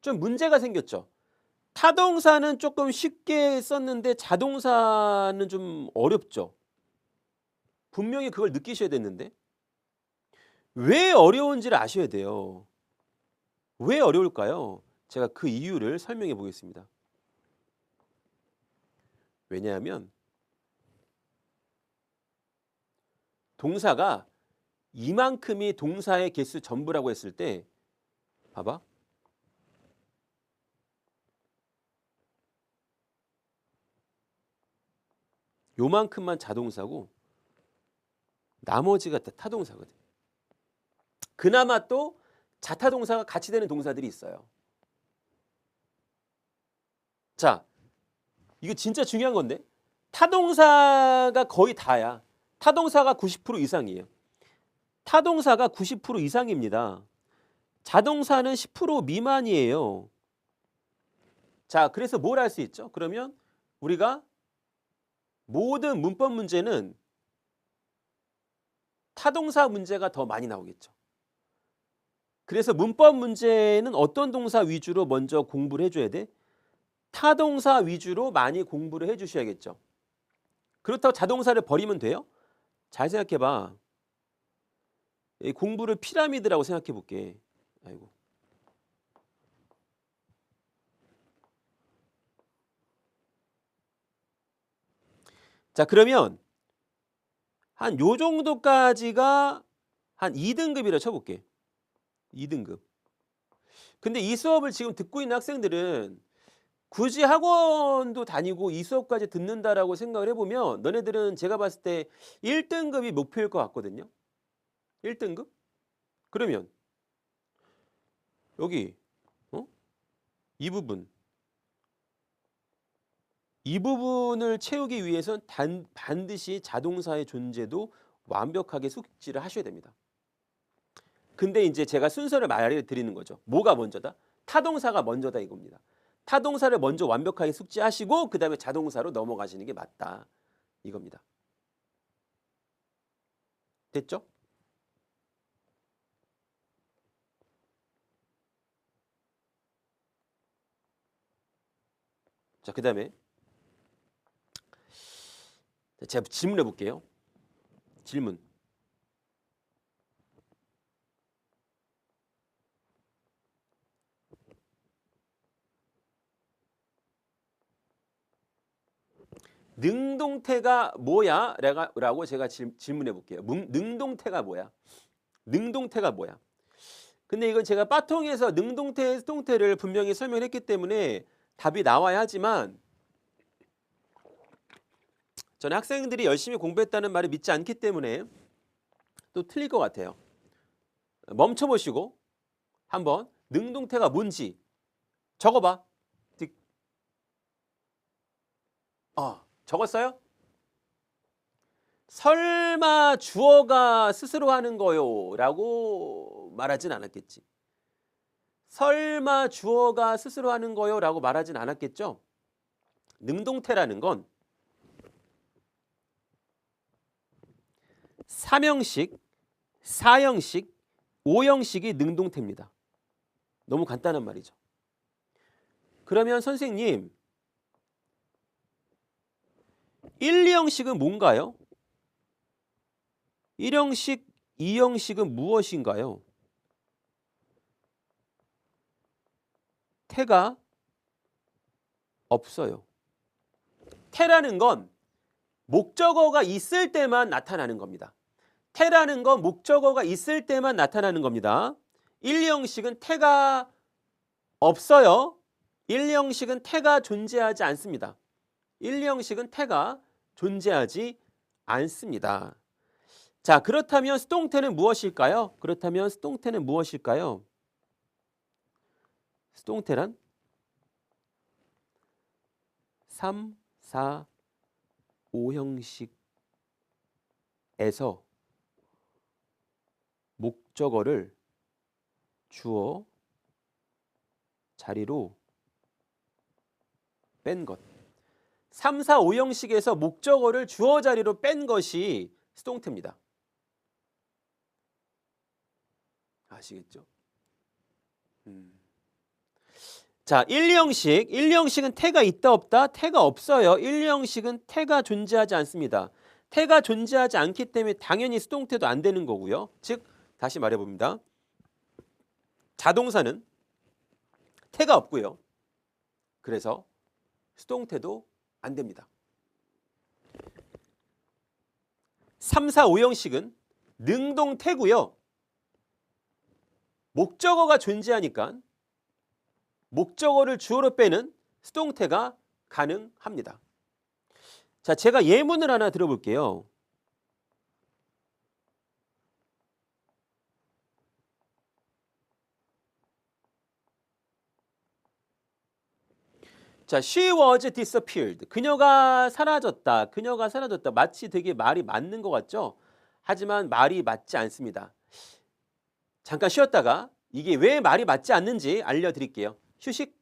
좀 문제가 생겼죠? 타동사는 조금 쉽게 썼는데 자동사는 좀 어렵죠? 분명히 그걸 느끼셔야 됐는데 왜 어려운지를 아셔야 돼요. 왜 어려울까요? 제가 그 이유를 설명해 보겠습니다. 왜냐하면 동사가 이만큼이 동사의 개수 전부라고 했을 때 봐봐. 요만큼만 자동사고 나머지가 다 타동사거든. 그나마 또 자타동사가 같이 되는 동사들이 있어요. 자, 이거 진짜 중요한 건데 타동사가 거의 다야. 타동사가 90% 이상이에요. 타동사가 90% 이상입니다. 자동사는 10% 미만이에요. 자, 그래서 뭘 할 수 있죠? 그러면 우리가 모든 문법 문제는 타동사 문제가 더 많이 나오겠죠. 그래서 문법 문제는 어떤 동사 위주로 먼저 공부를 해줘야 돼? 타동사 위주로 많이 공부를 해주셔야겠죠. 그렇다고 자동사를 버리면 돼요? 잘 생각해봐. 이 공부를 피라미드라고 생각해 볼게. 아이고. 자, 그러면 한 요 정도까지가 한 2등급이라 쳐볼게. 2등급. 근데 이 수업을 지금 듣고 있는 학생들은 굳이 학원도 다니고 이 수업까지 듣는다라고 생각을 해보면 너네들은 제가 봤을 때 1등급이 목표일 것 같거든요. 1등급? 그러면 여기 이 부분 이 부분을 채우기 위해선 반드시 자동사의 존재도 완벽하게 숙지를 하셔야 됩니다. 근데 이제 제가 순서를 말해드리는 거죠. 뭐가 먼저다? 타동사가 먼저다 이겁니다. 타동사를 먼저 완벽하게 숙지하시고 그 다음에 자동사로 넘어가시는 게 맞다 이겁니다. 됐죠? 자, 그 다음에 제가 질문해 볼게요. 질문. 능동태가 뭐야? 라고 제가 질문해 볼게요. 능동태가 뭐야? 능동태가 뭐야? 근데 이건 제가 빠통에서 능동태, 수동태를 분명히 설명했기 때문에 답이 나와야 하지만 저는 학생들이 열심히 공부했다는 말을 믿지 않기 때문에 또 틀릴 것 같아요. 멈춰보시고 한번 능동태가 뭔지 적어봐. 적었어요? 설마 주어가 스스로 하는 거요 라고 말하진 않았겠지. 설마 주어가 스스로 하는 거요 라고 말하진 않았겠죠. 능동태라는 건 3형식, 4형식, 5형식이 능동태입니다. 너무 간단한 말이죠. 그러면 선생님 1, 2형식은 뭔가요? 1형식, 2형식은 무엇인가요? 태가 없어요. 태라는 건 목적어가 있을 때만 나타나는 겁니다. 태라는 건 목적어가 있을 때만 나타나는 겁니다. 1, 2형식은 태가 없어요. 1, 2형식은 태가 존재하지 않습니다. 1, 2형식은 태가 존재하지 않습니다. 자, 그렇다면 수동태는 무엇일까요? 그렇다면 수동태는 무엇일까요? 수동태란 3, 4, 5형식에서 목적어를 주어 자리로 뺀 것. 3, 4, 5형식에서 목적어를 주어 자리로 뺀 것이 수동태입니다. 아시겠죠? 자, 1, 2형식. 1, 2형식은 태가 있다 없다? 태가 없어요. 1, 2형식은 태가 존재하지 않습니다. 태가 존재하지 않기 때문에 당연히 수동태도 안 되는 거고요. 즉 다시 말해봅니다. 자동사는 태가 없고요. 그래서 수동태도 안 됩니다. 3, 4, 5형식은 능동태고요. 목적어가 존재하니까 목적어를 주어로 빼는 수동태가 가능합니다. 자, 제가 예문을 하나 들어볼게요. 자, she was disappeared. 그녀가 사라졌다. 그녀가 사라졌다. 마치 되게 말이 맞는 것 같죠? 하지만 말이 맞지 않습니다. 잠깐 쉬었다가 이게 왜 말이 맞지 않는지 알려드릴게요. 휴식.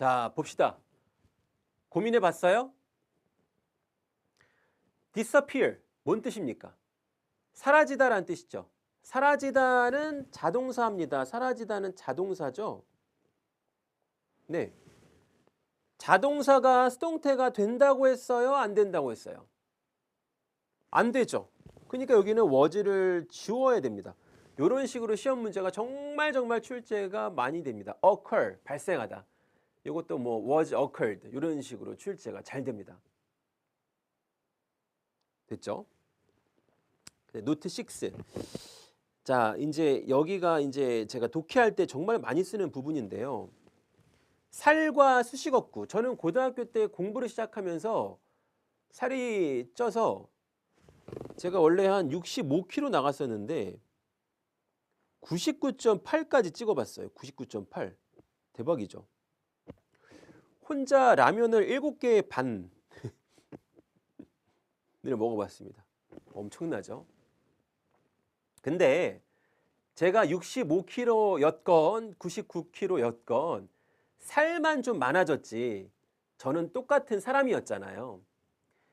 자, 봅시다. 고민해 봤어요? disappear 뭔 뜻입니까? 사라지다라는 뜻이죠. 사라지다는 자동사입니다. 사라지다는 자동사죠. 네. 자동사가 수동태가 된다고 했어요? 안 된다고 했어요? 안 되죠. 그러니까 여기는 was를 지워야 됩니다. 이런 식으로 시험 문제가 정말 출제가 많이 됩니다. occur, 발생하다. 이것도 뭐 was occurred 이런 식으로 출제가 잘 됩니다. 됐죠? 노트 6. 자, 이제 여기가 이제 제가 독해할 때 정말 많이 쓰는 부분인데요. 살과 수식어구. 저는 고등학교 때 공부를 시작하면서 살이 쪄서 제가 원래 한 65kg 나갔었는데 99.8까지 찍어봤어요. 99.8. 대박이죠. 혼자 라면을 7개 반을 먹어봤습니다. 엄청나죠? 근데 제가 65kg였건 99kg였건 살만 좀 많아졌지 저는 똑같은 사람이었잖아요.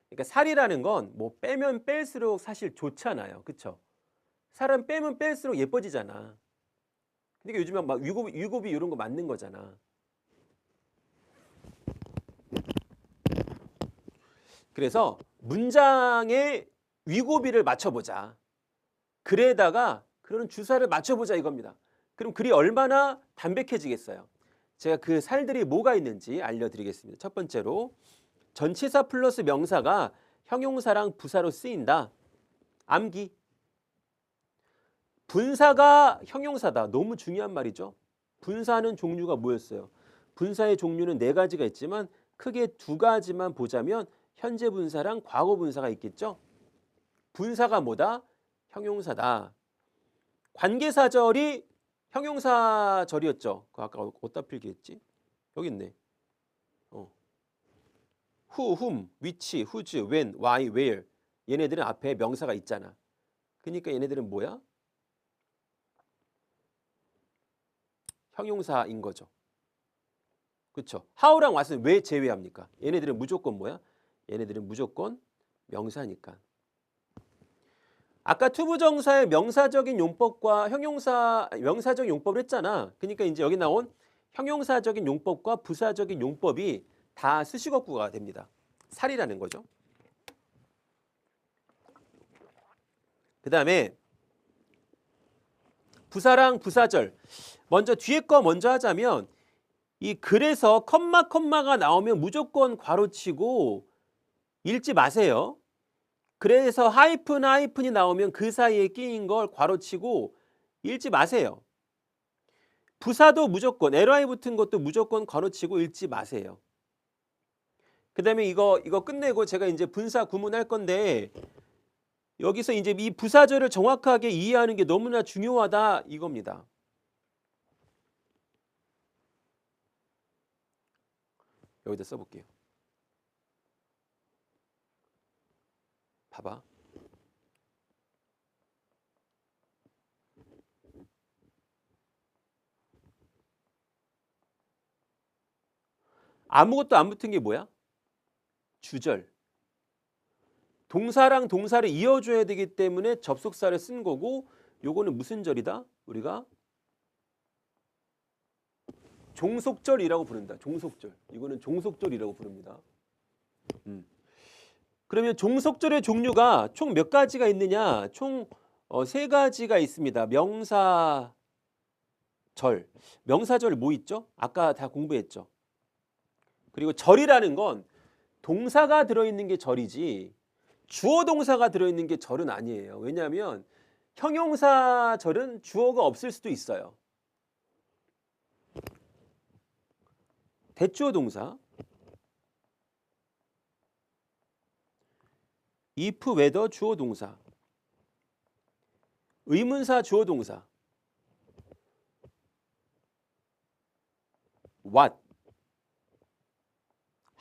그러니까 살이라는 건 뭐 빼면 뺄수록 사실 좋잖아요. 그쵸? 살은 빼면 뺄수록 예뻐지잖아. 그러니까 요즘에 막 위고비 이런 거 맞는 거잖아. 그래서 문장에 위고비를 맞춰보자. 글에다가 그런 주사를 맞춰보자 이겁니다. 그럼 글이 얼마나 담백해지겠어요? 제가 그 살들이 뭐가 있는지 알려드리겠습니다. 첫 번째로 전치사 플러스 명사가 형용사랑 부사로 쓰인다. 암기. 분사가 형용사다. 너무 중요한 말이죠. 분사하는 종류가 뭐였어요? 분사의 종류는 4가지가 있지만 크게 2가지만 보자면 현재 분사랑 과거 분사가 있겠죠. 분사가 뭐다? 형용사다. 관계사절이 형용사절이었죠. 그 아까 어디다 필기했지? 여기 있네. who, whom, which, whose, when, why, where. 얘네들은 앞에 명사가 있잖아. 그러니까 얘네들은 뭐야? 형용사인 거죠. 그렇죠? how랑 what은 왜 제외합니까? 얘네들은 무조건 뭐야? 얘네들은 무조건 명사니까. 아까 투부정사의 명사적인 용법과 명사적 용법을 했잖아. 그러니까 이제 여기 나온 형용사적인 용법과 부사적인 용법이 다 수식어구가 됩니다. 살이라는 거죠. 그 다음에 부사랑 부사절. 먼저 뒤에 거 먼저 하자면 이 글에서 컴마가 나오면 무조건 괄호치고 읽지 마세요. 그래서 하이픈이 나오면 그 사이에 끼인 걸 괄호치고 읽지 마세요. 부사도 무조건 ly 붙은 것도 무조건 괄호치고 읽지 마세요. 그 다음에 이거 끝내고 제가 이제 분사 구문할 건데 여기서 이제 이 부사절을 정확하게 이해하는 게 너무나 중요하다 이겁니다. 여기다 써볼게요. 봐봐. 아무것도 안 붙은 게 뭐야? 주절. 동사랑 동사를 이어줘야 되기 때문에 접속사를 쓴 거고 요거는 무슨 절이다? 우리가 종속절이라고 부른다. 종속절. 이거는 종속절이라고 부릅니다. 그러면 종속절의 종류가 총 몇 가지가 있느냐? 총 3가지가 있습니다. 명사절. 명사절 뭐 있죠? 아까 다 공부했죠. 그리고 절이라는 건 동사가 들어있는 게 절이지 주어 동사가 들어있는 게 절은 아니에요. 왜냐하면 형용사절은 주어가 없을 수도 있어요. 대주어 동사, if, whether 주어 동사, 의문사 주어 동사, what,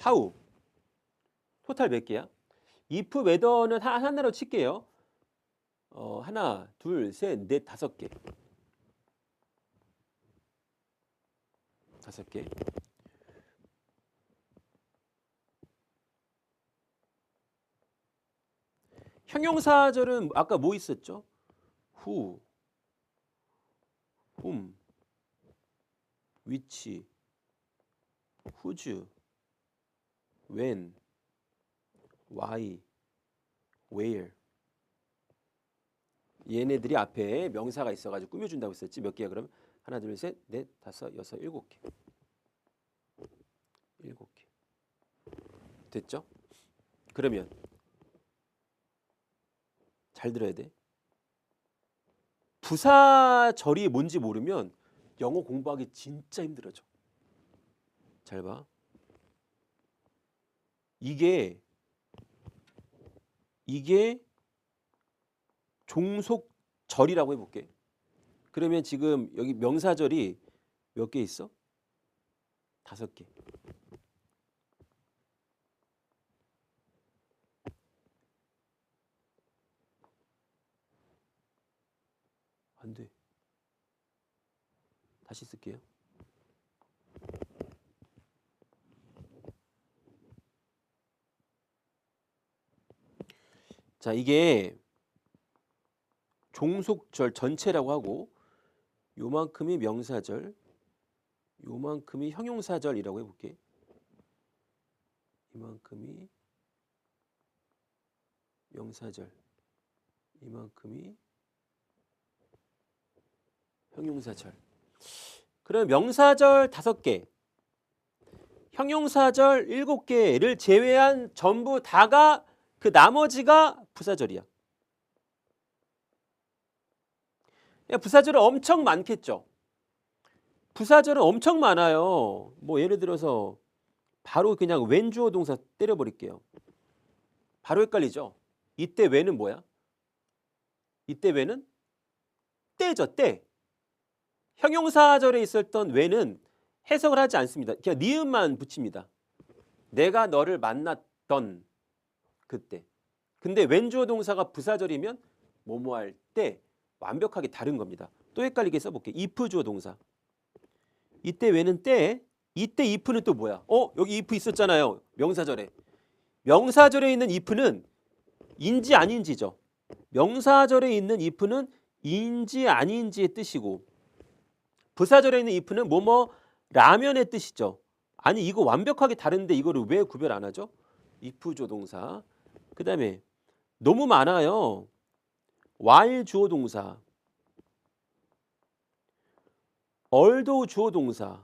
how. 토탈 몇 개야? if, whether는 하나로 칠게요. 하나, 둘, 셋, 넷, 5개. 5개. 형용사절은 아까 뭐 있었죠? who, whom, which, whose, when, why, where. 얘네들이 앞에 명사가 있어가지고 꾸며준다고 했었지. 몇 개야 그러면? 하나, 둘, 셋, 넷, 다섯, 여섯, 일곱 개. 일곱 개. 됐죠? 그러면 잘 들어야 돼. 부사절이 뭔지 모르면 영어 공부하기 진짜 힘들어져. 잘 봐. 이게 종속절이라고 해볼게. 그러면 지금 여기 명사절이 몇 개 있어? 5개. 안 돼. 다시 쓸게요. 자, 이게 종속절 전체라고 하고 요만큼이 명사절, 요만큼이 형용사절이라고 해볼게. 이만큼이 명사절, 이만큼이 형용사절. 그럼 명사절 5개, 형용사절 7개를 제외한 전부 다가 그 나머지가 부사절이야. 부사절은 엄청 많겠죠. 부사절은 엄청 많아요. 뭐 예를 들어서 바로 그냥 when 주어 동사 때려버릴게요. 바로 헷갈리죠. 이때 when은 뭐야? 이때 when은 때죠. 때. 형용사절에 있었던 when은 해석을 하지 않습니다. 그냥 니은만 붙입니다. 내가 너를 만났던 그때. 근데 when 주어 동사가 부사절이면 뭐뭐 할 때 완벽하게 다른 겁니다. 또 헷갈리게 써볼게. if 주어 동사. 이때 when은 때, 이때 if는 또 뭐야? 여기 if 있었잖아요. 명사절에. 명사절에 있는 if는 인지 아닌지죠. 명사절에 있는 if는 인지 아닌지의 뜻이고 부사절에 있는 if는 뭐뭐 라면의 뜻이죠. 아니 이거 완벽하게 다른데 이거를 왜 구별 안 하죠? if 주어 동사. 그 다음에 너무 많아요. while 주어 동사, although 주어 동사,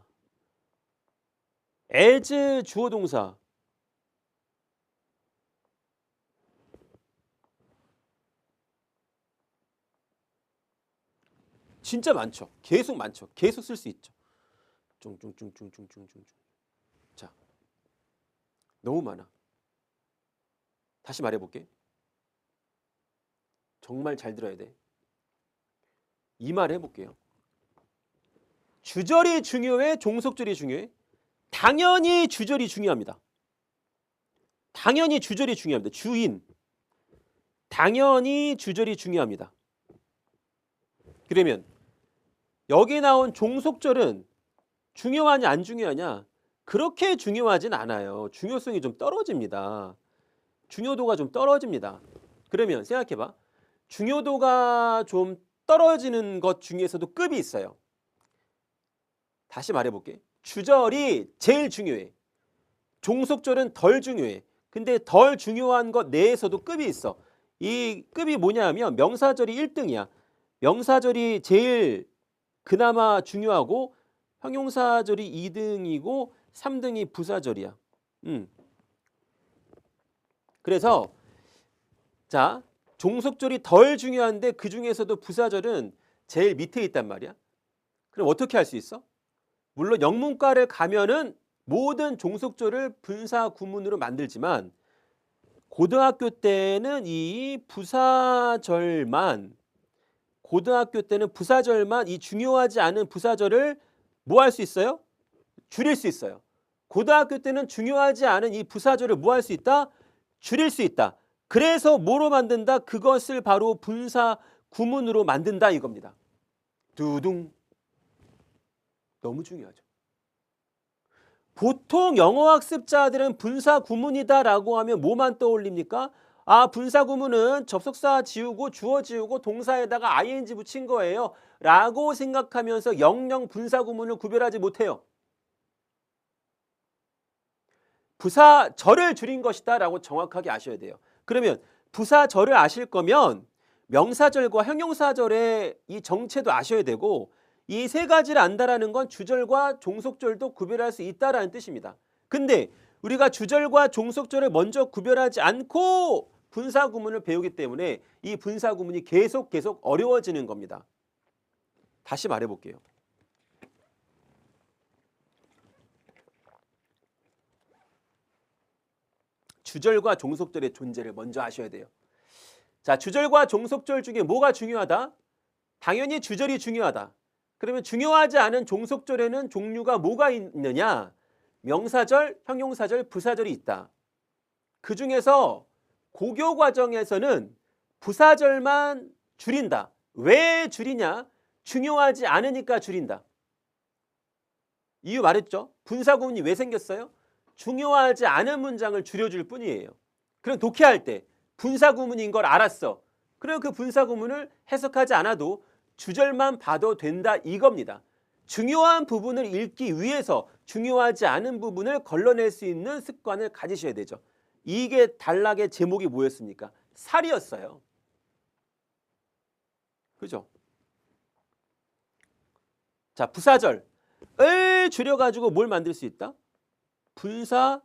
as 주어 동사. 진짜 많죠. 계속 많죠. 계속 쓸 수 있죠. 쫑쫑쫑쫑쫑쫑쫑. 자, 너무 많아. 다시 말해볼게. 정말 잘 들어야 돼. 이 말 해볼게요. 주절이 중요해? 종속절이 중요해? 당연히 주절이 중요합니다. 당연히 주절이 중요합니다. 주인. 당연히 주절이 중요합니다. 그러면 여기 나온 종속절은 중요하냐 안 중요하냐? 그렇게 중요하진 않아요. 중요성이 좀 떨어집니다. 중요도가 좀 떨어집니다. 그러면 생각해봐. 중요도가 좀 떨어지는 것 중에서도 급이 있어요. 다시 말해볼게. 주절이 제일 중요해. 종속절은 덜 중요해. 근데 덜 중요한 것 내에서도 급이 있어. 이 급이 뭐냐면 명사절이 1등이야. 명사절이 제일 그나마 중요하고 형용사절이 2등이고 3등이 부사절이야. 그래서 자, 종속절이 덜 중요한데 그 중에서도 부사절은 제일 밑에 있단 말이야. 그럼 어떻게 할 수 있어? 물론 영문과를 가면은 모든 종속절을 분사 구문으로 만들지만 고등학교 때는 이 부사절만 이 중요하지 않은 부사절을 뭐 할 수 있어요? 줄일 수 있어요. 고등학교 때는 중요하지 않은 이 부사절을 뭐 할 수 있다? 줄일 수 있다. 그래서 뭐로 만든다? 그것을 바로 분사 구문으로 만든다 이겁니다. 두둥. 너무 중요하죠. 보통 영어 학습자들은 분사 구문이다라고 하면 뭐만 떠올립니까? 아, 분사 구문은 접속사 지우고 주어 지우고 동사에다가 ing 붙인 거예요. 라고 생각하면서 영영 분사 구문을 구별하지 못해요. 부사절을 줄인 것이다 라고 정확하게 아셔야 돼요. 그러면 부사절을 아실 거면 명사절과 형용사절의 이 정체도 아셔야 되고 이 세 가지를 안다라는 건 주절과 종속절도 구별할 수 있다라는 뜻입니다. 근데 우리가 주절과 종속절을 먼저 구별하지 않고 분사 구문을 배우기 때문에 이 분사 구문이 계속 어려워지는 겁니다. 다시 말해볼게요. 주절과 종속절의 존재를 먼저 아셔야 돼요. 자, 주절과 종속절 중에 뭐가 중요하다? 당연히 주절이 중요하다. 그러면 중요하지 않은 종속절에는 종류가 뭐가 있느냐? 명사절, 형용사절, 부사절이 있다. 그 중에서 고교 과정에서는 부사절만 줄인다. 왜 줄이냐? 중요하지 않으니까 줄인다. 이유 말했죠? 분사 구문이 왜 생겼어요? 중요하지 않은 문장을 줄여줄 뿐이에요. 그럼 독해할 때 분사 구문인 걸 알았어. 그럼 그 분사 구문을 해석하지 않아도 주절만 봐도 된다 이겁니다. 중요한 부분을 읽기 위해서 중요하지 않은 부분을 걸러낼 수 있는 습관을 가지셔야 되죠. 이게 단락의 제목이 뭐였습니까? 살이었어요. 그죠? 자, 부사절을 줄여가지고 뭘 만들 수 있다? 분사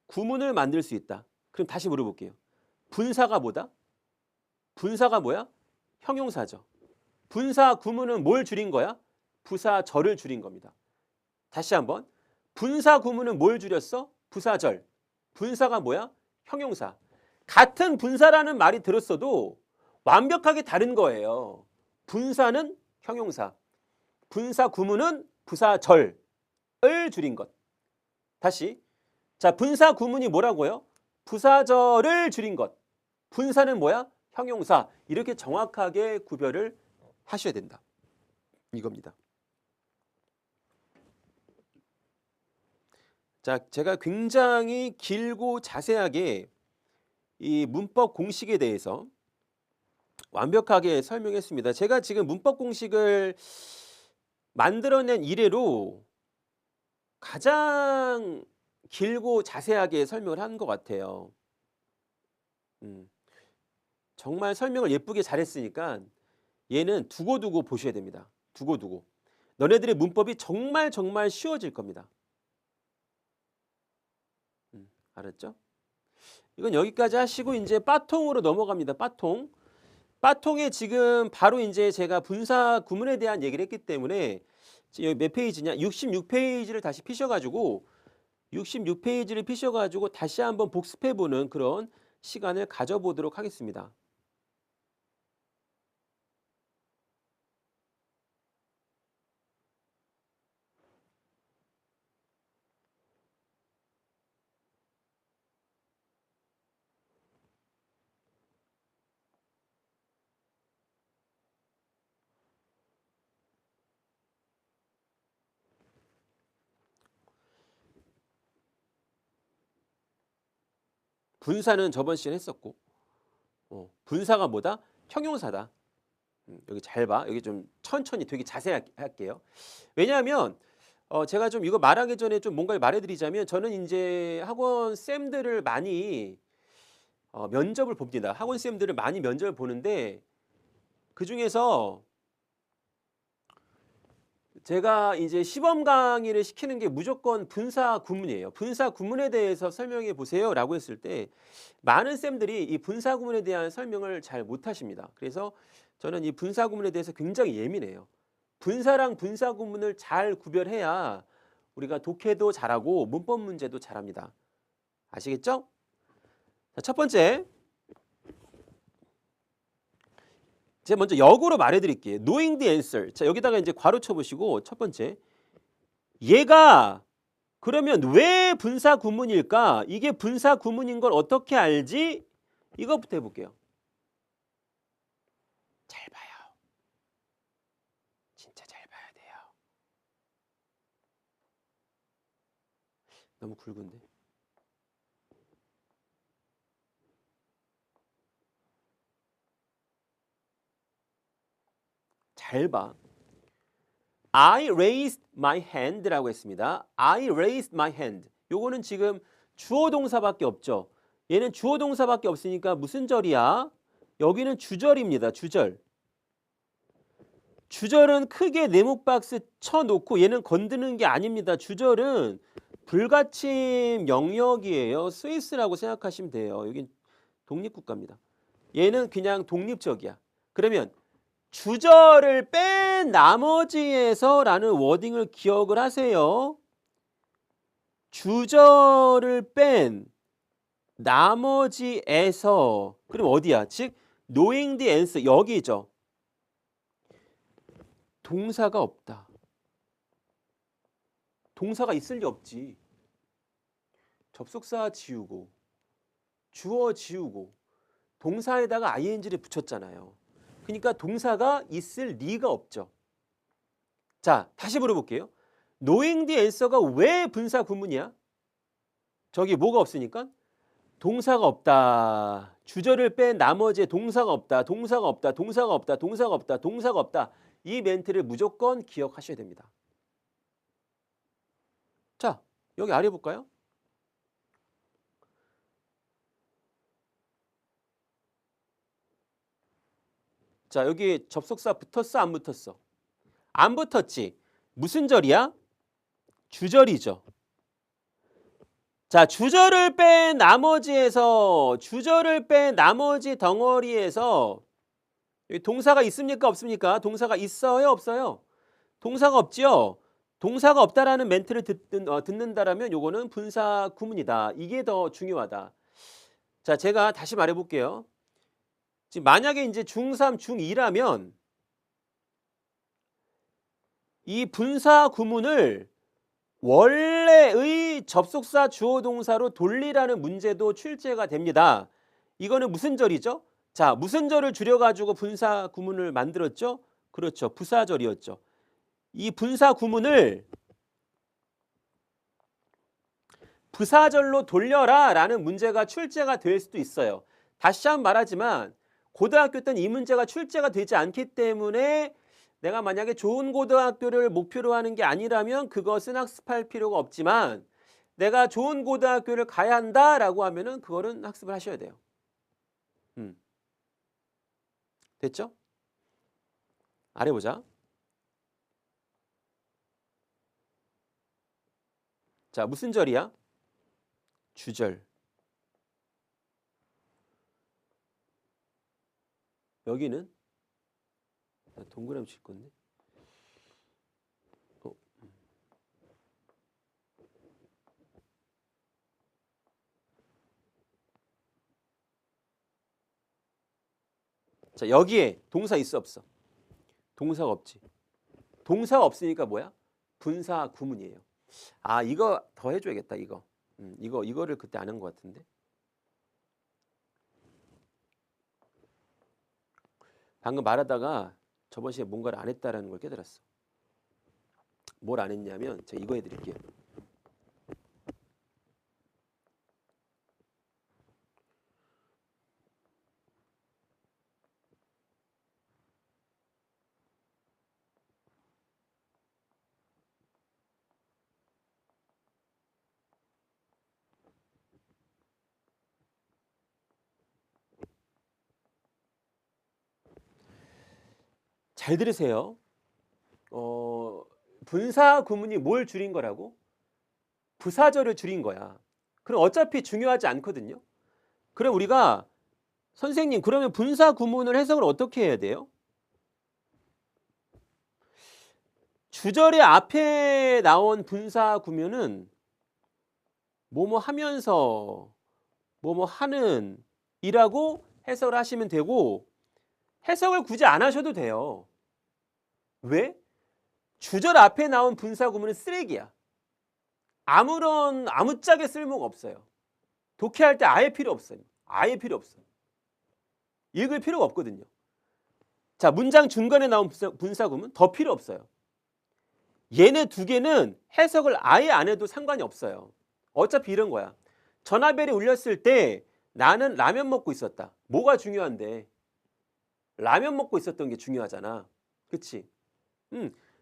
구문을 만들 수 있다. 그럼 다시 물어볼게요. 분사가 뭐다? 분사가 뭐야? 형용사죠. 분사 구문은 뭘 줄인 거야? 부사절을 줄인 겁니다. 다시 한번. 분사 구문은 뭘 줄였어? 부사절. 분사가 뭐야? 형용사. 같은 분사라는 말이 들었어도 완벽하게 다른 거예요. 분사는 형용사. 분사 구문은 부사절을 줄인 것. 다시. 자, 분사 구문이 뭐라고요? 부사절을 줄인 것. 분사는 뭐야? 형용사. 이렇게 정확하게 구별을 하셔야 된다. 이겁니다. 자, 제가 굉장히 길고 자세하게 이 문법 공식에 대해서 완벽하게 설명했습니다. 제가 지금 문법 공식을 만들어낸 이래로 가장 길고 자세하게 설명을 한 것 같아요. 정말 설명을 예쁘게 잘했으니까 얘는 두고두고 보셔야 됩니다. 두고두고. 너네들의 문법이 정말 쉬워질 겁니다. 알았죠? 이건 여기까지 하시고 이제 빠통으로 넘어갑니다. 빠통. 빠통에 지금 바로 이제 제가 분사 구문에 대한 얘기를 했기 때문에 여기 몇 페이지냐? 66페이지를 다시 피셔가지고 66페이지를 피셔가지고 다시 한번 복습해보는 그런 시간을 가져보도록 하겠습니다. 분사는 저번 시간에 했었고 분사가 뭐다? 형용사다. 여기 잘 봐. 여기 좀 천천히 되게 자세하게 할게요. 왜냐하면 제가 좀 이거 말하기 전에 좀 뭔가를 말해드리자면 저는 이제 학원 쌤들을 많이 면접을 봅니다. 학원 쌤들을 많이 면접을 보는데 그 중에서 제가 이제 시범 강의를 시키는 게 무조건 분사 구문이에요. 분사 구문에 대해서 설명해 보세요라고 했을 때 많은 쌤들이 이 분사 구문에 대한 설명을 잘 못하십니다. 그래서 저는 이 분사 구문에 대해서 굉장히 예민해요. 분사랑 분사 구문을 잘 구별해야 우리가 독해도 잘하고 문법 문제도 잘합니다. 아시겠죠? 자, 첫 번째. 제가 먼저 역으로 말해드릴게요. Knowing the answer. 자, 여기다가 이제 괄호 쳐보시고 첫 번째. 얘가 그러면 왜 분사 구문일까? 이게 분사 구문인 걸 어떻게 알지? 이것부터 해볼게요. 잘 봐요. 진짜 잘 봐야 돼요. 너무 굵은데. 잘 봐. I raised my hand라고 했습니다. I raised my hand. 요거는 지금 주어 동사밖에 없죠. 얘는 주어 동사밖에 없으니까 무슨 절이야? 여기는 주절입니다. 주절. 주절은 크게 네모 박스 쳐놓고 얘는 건드는 게 아닙니다. 주절은 불가침 영역이에요. 스위스라고 생각하시면 돼요. 여긴 독립국가입니다. 얘는 그냥 독립적이야. 그러면 주절을 뺀 나머지에서 라는 워딩을 기억을 하세요. 주절을 뺀 나머지에서 그럼 어디야? 즉 knowing the answer 여기죠. 동사가 없다. 동사가 있을 리 없지. 접속사 지우고 주어 지우고 동사에다가 ing를 붙였잖아요. 그러니까 동사가 있을 리가 없죠. 자, 다시 물어볼게요. knowing the answer가 왜 분사 구문이야? 저기 뭐가 없으니까? 동사가 없다. 주절을 뺀 나머지에 동사가 없다. 동사가 없다. 동사가 없다. 동사가 없다. 동사가 없다. 이 멘트를 무조건 기억하셔야 됩니다. 자, 여기 아래 볼까요? 자, 여기 접속사 붙었어? 안 붙었어? 안 붙었지. 무슨 절이야? 주절이죠. 자, 주절을 뺀 나머지에서 주절을 뺀 나머지 덩어리에서 여기 동사가 있습니까? 없습니까? 동사가 있어요? 없어요? 동사가 없지요? 동사가 없다라는 멘트를 듣는다라면 요거는 분사 구문이다. 이게 더 중요하다. 자, 제가 다시 말해 볼게요. 지금 만약에 이제 중3, 중2라면 이 분사 구문을 원래의 접속사 주어 동사로 돌리라는 문제도 출제가 됩니다. 이거는 무슨 절이죠? 자, 무슨 절을 줄여가지고 분사 구문을 만들었죠? 그렇죠. 부사절이었죠. 이 분사 구문을 부사절로 돌려라 라는 문제가 출제가 될 수도 있어요. 다시 한번 말하지만 고등학교 때는 이 문제가 출제가 되지 않기 때문에 내가 만약에 좋은 고등학교를 목표로 하는 게 아니라면 그것은 학습할 필요가 없지만 내가 좋은 고등학교를 가야 한다라고 하면은 그거는 학습을 하셔야 돼요. 됐죠? 아래 보자. 자, 무슨 절이야? 주절. 여기는 동그라미 칠 건데. 자, 여기에 동사 있어 없어? 동사가 없지. 동사가 없으니까 뭐야? 분사 구문이에요. 아, 이거 더 해줘야겠다. 이거를 그때 안 한 것 같은데. 방금 말하다가 저번 시간에 뭔가를 안 했다라는 걸 깨달았어. 뭘 안 했냐면 제가 이거 해드릴게요. 잘 들으세요. 분사 구문이 뭘 줄인 거라고? 부사절을 줄인 거야. 그럼 어차피 중요하지 않거든요. 그럼 우리가 선생님 그러면 분사 구문을 해석을 어떻게 해야 돼요? 주절의 앞에 나온 분사 구문은 뭐뭐 하면서 뭐뭐 하는 이라고 해석을 하시면 되고 해석을 굳이 안 하셔도 돼요. 왜? 주절 앞에 나온 분사 구문은 쓰레기야. 아무짝에 쓸모가 없어요. 독해할 때 아예 필요 없어요. 아예 필요 없어요. 읽을 필요가 없거든요. 자, 문장 중간에 나온 분사 구문 더 필요 없어요. 얘네 두 개는 해석을 아예 안 해도 상관이 없어요. 어차피 이런 거야. 전화벨이 울렸을 때 나는 라면 먹고 있었다. 뭐가 중요한데? 라면 먹고 있었던 게 중요하잖아. 그치?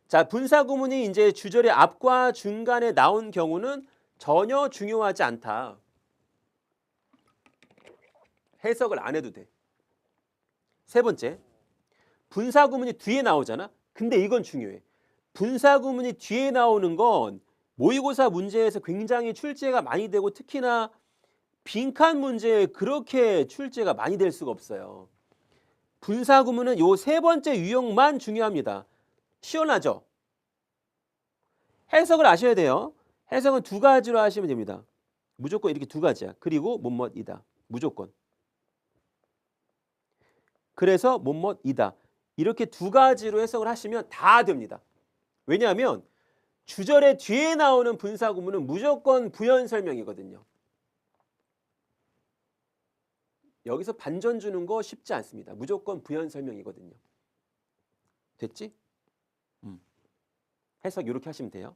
자, 분사구문이 이제 주절의 앞과 중간에 나온 경우는 전혀 중요하지 않다. 해석을 안 해도 돼. 세 번째, 분사구문이 뒤에 나오잖아. 근데 이건 중요해. 분사구문이 뒤에 나오는 건 모의고사 문제에서 굉장히 출제가 많이 되고 특히나 빈칸 문제에 그렇게 출제가 많이 될 수가 없어요. 분사구문은 요 세 번째 유형만 중요합니다. 시원하죠? 해석을 아셔야 돼요. 해석은 두 가지로 하시면 됩니다. 무조건 이렇게 두 가지야. 그리고 못멋이다. 무조건. 그래서 못멋이다. 이렇게 두 가지로 해석을 하시면 다 됩니다. 왜냐하면 주절의 뒤에 나오는 분사구문은 무조건 부연 설명이거든요. 여기서 반전 주는 거 쉽지 않습니다. 무조건 부연 설명이거든요. 됐지? 해석 이렇게 하시면 돼요.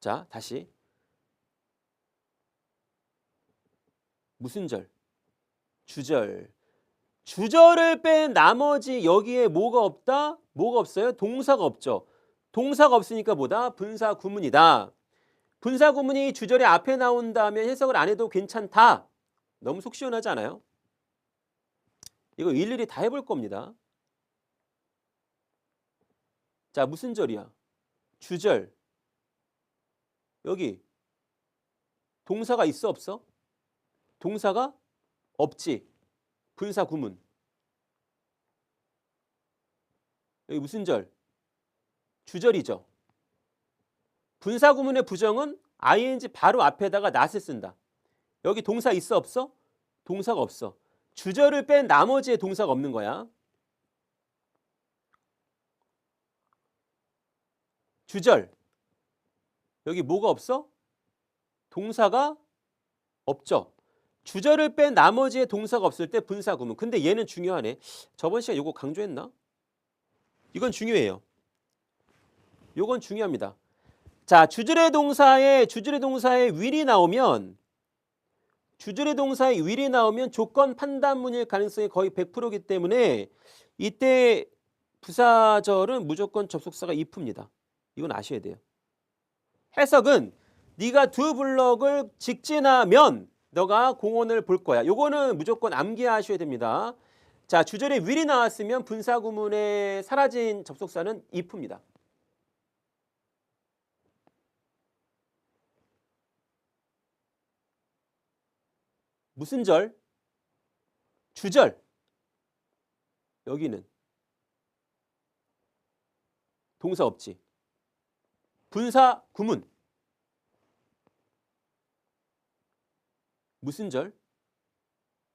자, 다시. 무슨 절? 주절. 주절을 뺀 나머지 여기에 뭐가 없다? 뭐가 없어요? 동사가 없죠. 동사가 없으니까 뭐다? 분사구문이다. 분사구문이 주절의 앞에 나온다면 해석을 안 해도 괜찮다. 너무 속 시원하지 않아요? 이거 일일이 다 해볼 겁니다. 자, 무슨 절이야? 주절. 여기 동사가 있어 없어? 동사가 없지. 분사구문. 여기 무슨 절? 주절이죠. 분사구문의 부정은 ing 바로 앞에다가 not을 쓴다. 여기 동사 있어 없어? 동사가 없어. 주절을 뺀 나머지의 동사가 없는 거야. 주절. 여기 뭐가 없어? 동사가 없죠. 주절을 뺀 나머지의 동사가 없을 때 분사구문. 근데 얘는 중요하네. 저번 시간에 이거 강조했나? 이건 중요해요. 이건 중요합니다. 자, 주절의 동사에 will이 나오면 조건 판단문일 가능성이 거의 100%이기 때문에 이때 부사절은 무조건 접속사가 if입니다. 이건 아셔야 돼요. 해석은 네가 두 블럭을 직진하면 너가 공원을 볼 거야. 요거는 무조건 암기하셔야 됩니다. 자, 주절에 will이 나왔으면 분사구문에 사라진 접속사는 if입니다. 무슨 절? 주절. 여기는 동사 없지. 분사구문. 무슨 절?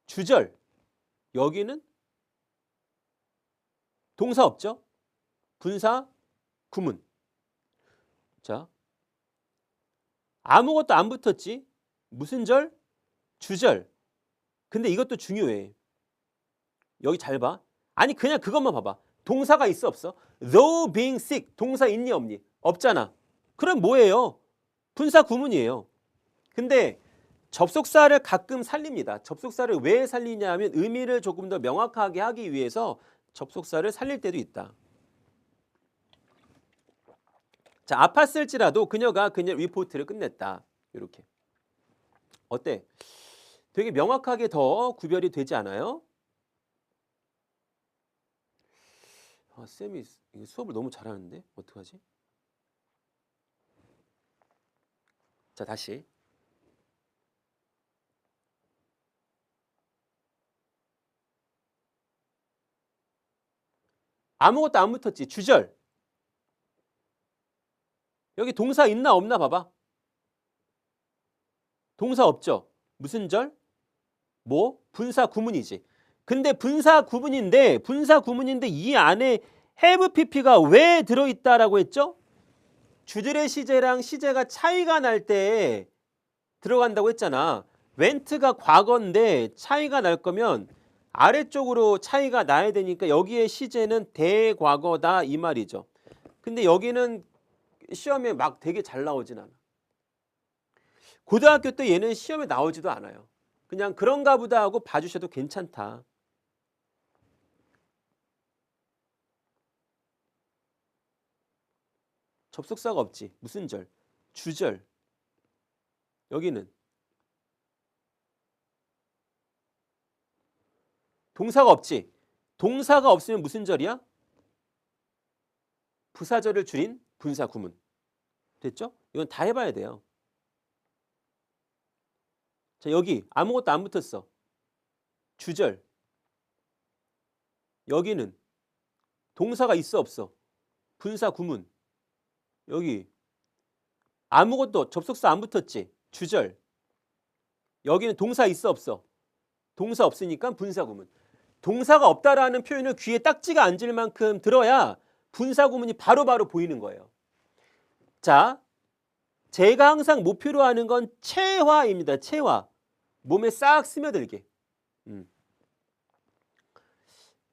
주절. 여기는 동사 없죠? 분사구문. 자, 아무것도 안 붙었지? 무슨 절? 주절. 근데 이것도 중요해. 여기 잘 봐. 아니 그냥 그것만 봐봐. 동사가 있어 없어? Though being sick. 동사 있니 없니? 없잖아. 그럼 뭐예요? 분사구문이에요. 근데 접속사를 가끔 살립니다. 접속사를 왜 살리냐 하면 의미를 조금 더 명확하게 하기 위해서 접속사를 살릴 때도 있다. 자, 아팠을지라도 그녀가 리포트를 끝냈다. 이렇게. 어때? 되게 명확하게 더 구별이 되지 않아요? 쌤이 수업을 너무 잘하는데 어떡하지? 자, 다시. 아무것도 안 붙었지. 주절. 여기 동사 있나 없나 봐봐. 동사 없죠. 무슨 절? 뭐? 분사구문이지. 근데 분사구문인데 이 안에 have pp가 왜 들어있다라고 했죠? 주절의 시제랑 시제가 차이가 날 때 들어간다고 했잖아. went가 과거인데 차이가 날 거면 아래쪽으로 차이가 나야 되니까 여기에 시제는 대과거다 이 말이죠. 근데 여기는 시험에 막 되게 잘 나오진 않아. 고등학교 때 얘는 시험에 나오지도 않아요. 그냥 그런가 보다 하고 봐주셔도 괜찮다. 접속사가 없지. 무슨 절? 주절. 여기는 동사가 없지. 동사가 없으면 무슨 절이야? 부사절을 줄인 분사 구문. 됐죠? 이건 다 해봐야 돼요. 자, 여기 아무것도 안 붙었어. 주절. 여기는 동사가 있어 없어? 분사 구문. 여기 아무것도 접속사 안 붙었지? 주절. 여기는 동사 있어 없어? 동사 없으니까 분사 구문. 동사가 없다라는 표현을 귀에 딱지가 앉을 만큼 들어야 분사 구문이 바로바로 보이는 거예요. 자, 제가 항상 목표로 하는 건 체화입니다. 체화. 몸에 싹 스며들게.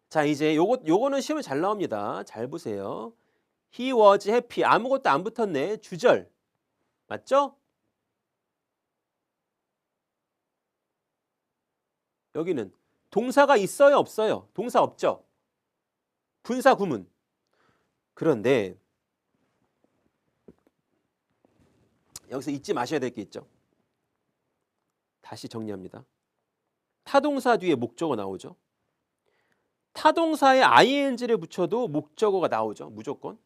자, 이제 요거는 시험에 잘 나옵니다. 잘 보세요. He was happy. 아무것도 안 붙었네. 주절. 맞죠? 여기는 동사가 있어요, 없어요? 동사 없죠? 분사 구문. 그런데 여기서 잊지 마셔야 될 게 있죠. 다시 정리합니다. 타동사 뒤에 목적어 나오죠. 타동사에 ing를 붙여도 목적어가 나오죠. 무조건.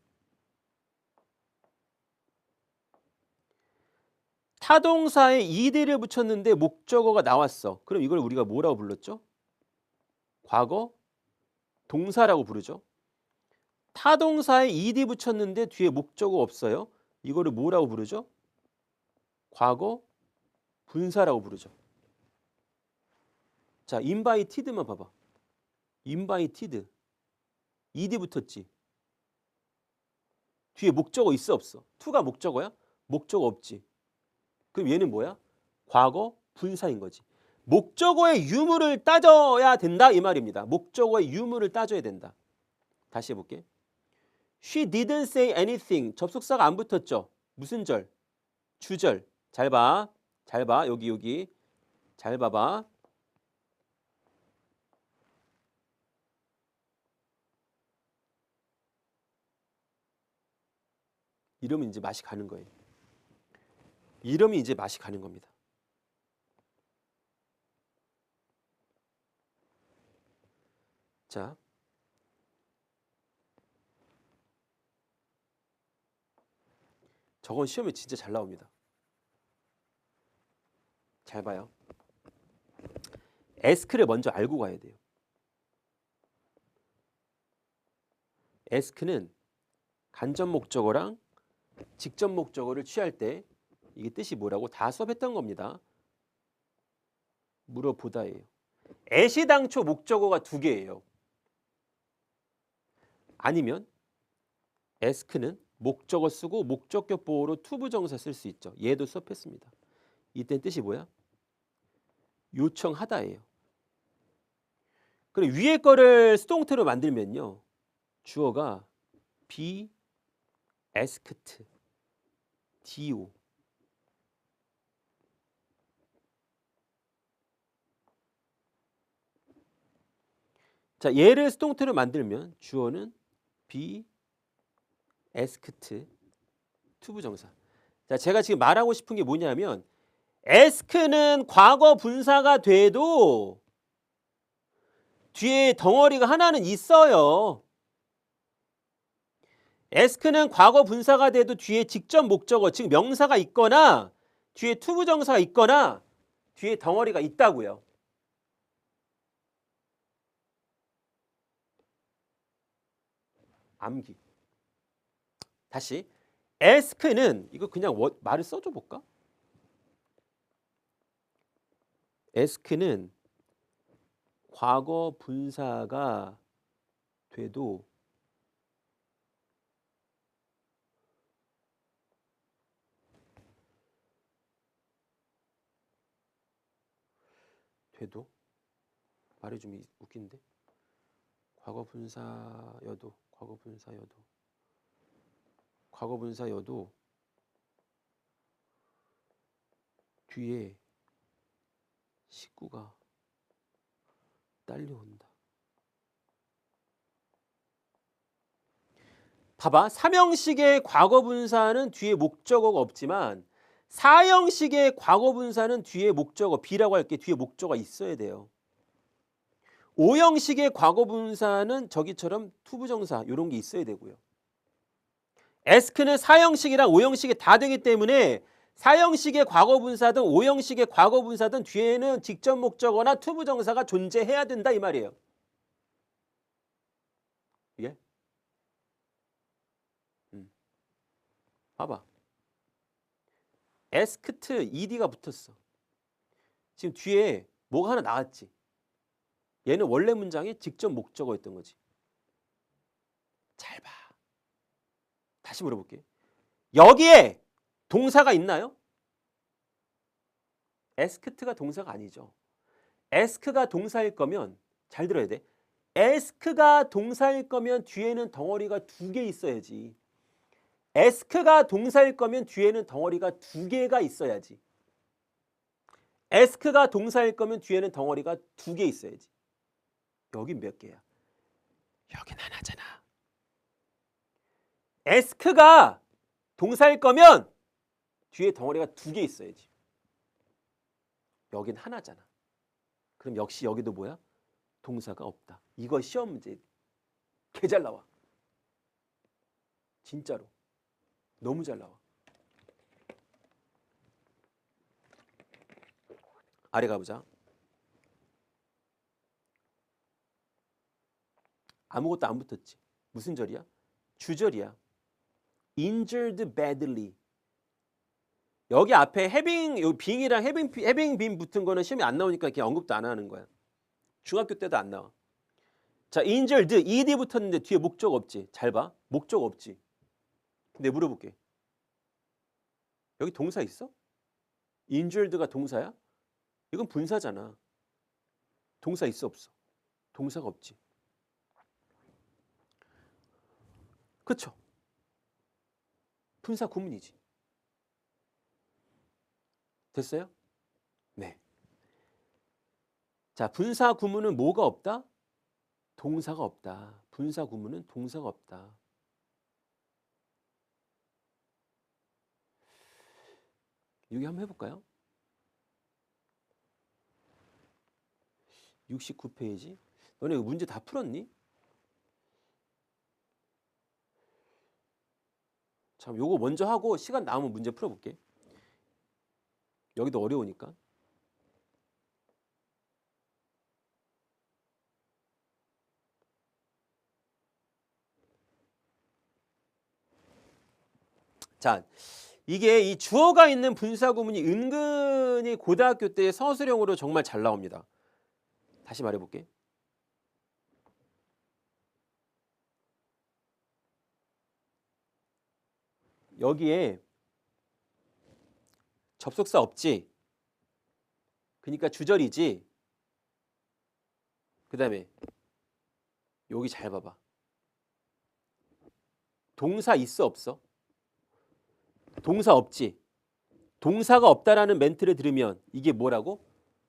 타동사에 ed를 붙였는데 목적어가 나왔어. 그럼 이걸 우리가 뭐라고 불렀죠? 과거 동사라고 부르죠. 타동사에 ed 붙였는데 뒤에 목적어 없어요. 이거를 뭐라고 부르죠? 과거 분사라고 부르죠. 자, invited만 봐봐. invited. ed 붙었지. 뒤에 목적어 있어 없어? to가 목적어야? 목적어 없지. 그럼 얘는 뭐야? 과거 분사인 거지. 목적어의 유무를 따져야 된다 이 말입니다. 목적어의 유무를 따져야 된다. 다시 해볼게. She didn't say anything. 접속사가 안 붙었죠. 무슨 절? 주절. 잘 봐. 잘 봐. 여기. 잘 봐봐. 이러면 이제 맛이 가는 거예요. 이러면 이제 맛이 가는 겁니다. 자, 저건 시험에 진짜 잘 나옵니다. 잘 봐요. ask를 먼저 알고 가야 돼요. ask는 간접 목적어랑 직접 목적어를 취할 때 이게 뜻이 뭐라고 다 수업했던 겁니다. 물어보다예요. at이 당초 목적어가 두 개예요. 아니면 ask는 목적어 쓰고 목적격 보호로 to 부정사 쓸 수 있죠. 얘도 수업했습니다. 이땐 뜻이 뭐야? 요청하다예요. 그럼 위에 거를 수동태로 만들면요. 주어가 be asked, do. 자, 얘를 수동태로 만들면 주어는 be asked, to 부정사. 자, 제가 지금 말하고 싶은 게 뭐냐면 ask는 과거 분사가 돼도 뒤에 덩어리가 하나는 있어요. ask는 과거 분사가 돼도 뒤에 직접 목적어, 즉 명사가 있거나 뒤에 to 부정사가 있거나 뒤에 덩어리가 있다고요. 암기. 다시 ask는 이거 그냥 말을 써줘 볼까? ask는 과거 분사가 돼도 말이 좀 웃긴데 과거 분사여도 뒤에 식구가 딸려온다. 봐봐. 3형식의 과거 분사는 뒤에 목적어가 없지만 4형식의 과거 분사는 뒤에 목적어 B라고 할게 뒤에 목적어가 있어야 돼요. 5형식의 과거 분사는 저기처럼 투부정사 이런 게 있어야 되고요. ask는 4형식이랑 5형식이 다 되기 때문에 4형식의 과거 분사든 5형식의 과거 분사든 뒤에는 직접 목적어나 투부정사가 존재해야 된다 이 말이에요. 이게 봐봐. asked ed가 붙었어. 지금 뒤에 뭐가 하나 나왔지. 얘는 원래 문장의 직접 목적어였던 거지. 잘 봐. 다시 물어볼게. 여기에 동사가 있나요? asked가 동사가 아니죠. ask가 동사일 거면 잘 들어야 돼. ask가 동사일 거면 뒤에는 덩어리가 2개 있어야지. ask가 동사일 거면 뒤에는 덩어리가 2개가 있어야지. ask가 동사일 거면 뒤에는 덩어리가 2개 있어야지. 여긴 몇 개야? 여긴 하나잖아. ask가 동사일 거면 뒤에 덩어리가 2개 있어야지. 여긴 하나잖아. 그럼 역시 여기도 뭐야? 동사가 없다. 이거 시험 문제 개 잘 나와. 진짜로. 너무 잘 나와. 아래 가보자. 아무것도 안 붙었지. 무슨 절이야? 주절이야. injured badly. 여기 앞에 having, 요 being이랑 having been 붙은 거는 시험에 안 나오니까 이렇게 언급도 안 하는 거야. 중학교 때도 안 나와. 자, injured, ed 붙었는데 뒤에 목적 없지. 잘 봐. 목적 없지. 근데 물어볼게. 여기 동사 있어? injured가 동사야? 이건 분사잖아. 동사 있어 없어? 동사가 없지. 그쵸? 분사 구문이지. 됐어요? 네. 자, 분사 구문은 뭐가 없다? 동사가 없다. 분사 구문은 동사가 없다. 여기 한번 해볼까요? 69페이지. 너네 이거 문제 다 풀었니? 참, 요거 먼저 하고 시간 남으면 문제 풀어볼게. 여기도 어려우니까. 자, 이게 이 주어가 있는 분사 구문이 은근히 고등학교 때 서술형으로 정말 잘 나옵니다. 다시 말해볼게. 여기에 접속사 없지. 그러니까 주절이지. 그 다음에 여기 잘 봐봐. 동사 있어 없어? 동사 없지. 동사가 없다라는 멘트를 들으면 이게 뭐라고?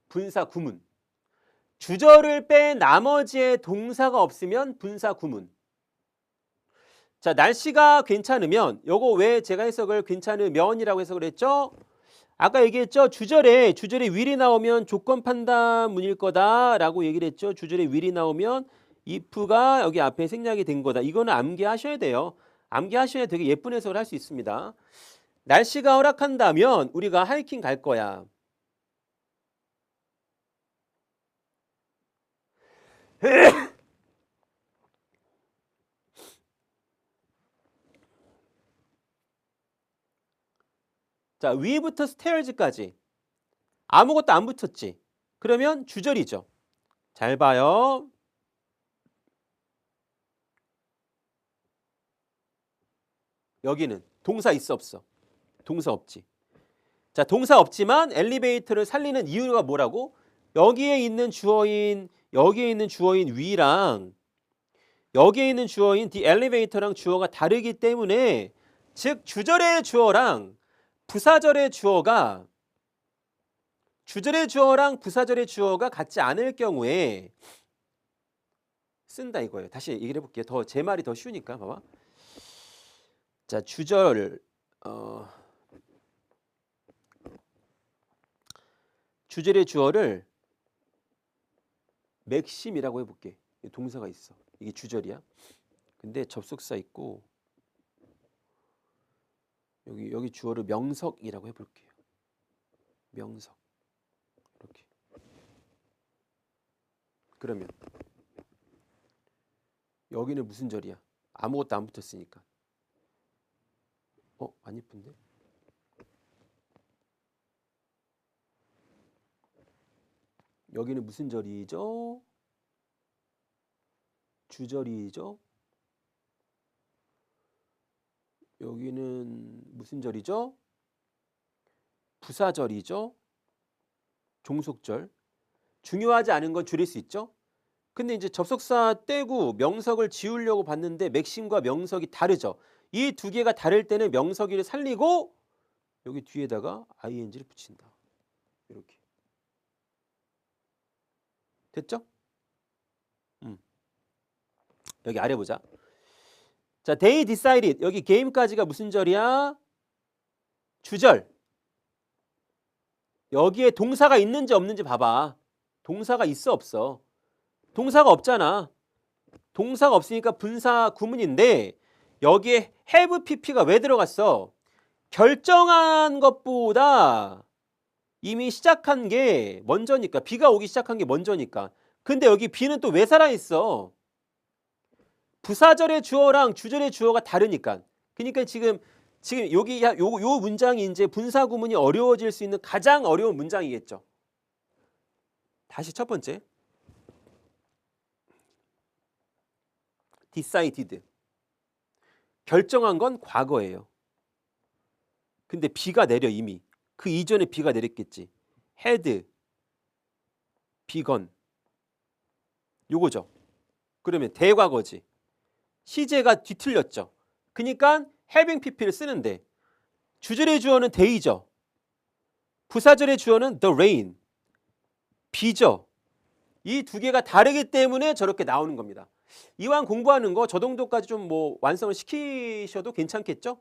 분사 구문. 주절을 뺀 나머지의 동사가 없으면 분사 구문. 자, 날씨가 괜찮으면 요거 왜 제가 해석을 괜찮으면이라고 해석을 했죠? 아까 얘기했죠. 주절에 will이 나오면 조건 판단문일 거다라고 얘기를 했죠. 주절에 will이 나오면 if가 여기 앞에 생략이 된 거다. 이거는 암기하셔야 돼요. 암기하셔야 되게 예쁜 해석을 할 수 있습니다. 날씨가 허락한다면 우리가 하이킹 갈 거야. 자, 위부터 stairs까지 아무것도 안 붙었지. 그러면 주절이죠. 잘 봐요. 여기는 동사 있어 없어? 동사 없지. 자, 동사 없지만 엘리베이터를 살리는 이유가 뭐라고? 여기에 있는 주어인 위랑 여기에 있는 주어인 the elevator랑 주어가 다르기 때문에 즉 주절의 주어랑 부사절의 주어가 주절의 주어랑 부사절의 주어가 같지 않을 경우에 쓴다 이거예요. 다시 얘기를 해볼게요. 제 말이 더 쉬우니까 봐봐. 자, 주절의 주어를 맥심이라고 해볼게. 동사가 있어. 이게 주절이야. 근데 접속사 있고 여기 주어를 명석이라고 해볼게요. 명석. 이렇게. 그러면 여기는 무슨 절이야? 아무것도 안 붙었으니까. 안 예쁜데? 여기는 무슨 절이죠? 주절이죠? 여기는 무슨 절이죠? 부사절이죠? 종속절. 중요하지 않은 건 줄일 수 있죠? 근데 이제 접속사 떼고 명석을 지우려고 봤는데 맥심과 명석이 다르죠. 이 두 개가 다를 때는 명석이를 살리고 여기 뒤에다가 ing를 붙인다. 이렇게. 됐죠? 여기 아래 보자. 자, they decided. 여기 game까지가 무슨 절이야? 주절. 여기에 동사가 있는지 없는지 봐봐. 동사가 있어 없어? 동사가 없잖아. 동사가 없으니까 분사 구문인데 여기에 have pp가 왜 들어갔어? 결정한 것보다 이미 시작한 게 먼저니까. B가 오기 시작한 게 먼저니까. 근데 여기 B는 또 왜 살아있어? 부사절의 주어랑 주절의 주어가 다르니까. 그러니까 지금 여기 요 문장이 이제 분사 구문이 어려워질 수 있는 가장 어려운 문장이겠죠. 다시 첫 번째. decided. 결정한 건 과거예요. 근데 B가 내려 이미. 그 이전에 B가 내렸겠지. had, begun. 요거죠. 그러면 대과거지. 시제가 뒤틀렸죠. 그러니까 having pp를 쓰는데 주절의 주어는 day죠. 부사절의 주어는 the rain. B죠. 이 두 개가 다르기 때문에 저렇게 나오는 겁니다. 이왕 공부하는 거 저 정도까지 좀 뭐 완성을 시키셔도 괜찮겠죠?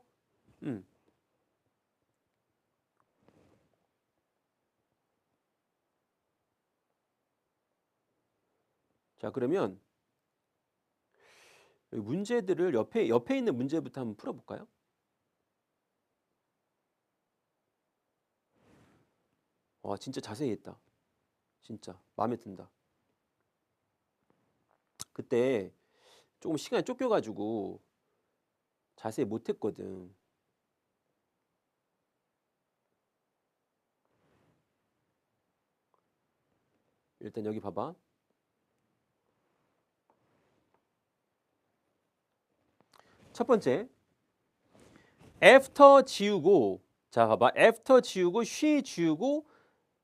자, 그러면 문제들을 옆에 있는 문제부터 한번 풀어볼까요? 와, 진짜 자세히 했다. 진짜 마음에 든다. 그때 조금 시간이 쫓겨가지고 자세히 못했거든. 일단 여기 봐봐. 첫 번째, after 지우고, 자 봐봐, after 지우고 she 지우고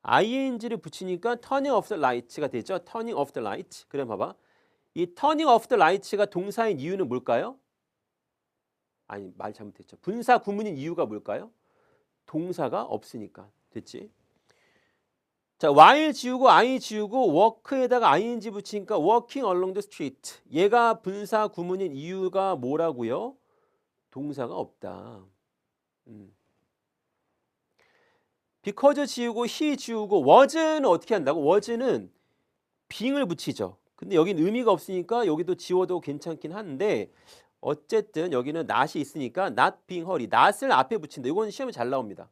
ing를 붙이니까 turning off the light가 되죠. turning off the light. 그래 봐봐. 이 turning off the light가 동사인 이유는 뭘까요? 아니, 말 잘못했죠. 분사 구문인 이유가 뭘까요? 동사가 없으니까. 됐지? 자, while 지우고 I 지우고 work에다가 ing 붙이니까 walking along the street. 얘가 분사 구문인 이유가 뭐라고요? 동사가 없다. because 지우고 he 지우고 was는 어떻게 한다고? was는 being을 붙이죠. 근데 여긴 의미가 없으니까 여기도 지워도 괜찮긴 한데 어쨌든 여기는 not이 있으니까 not being hurry. not을 앞에 붙인다. 이건 시험에 잘 나옵니다.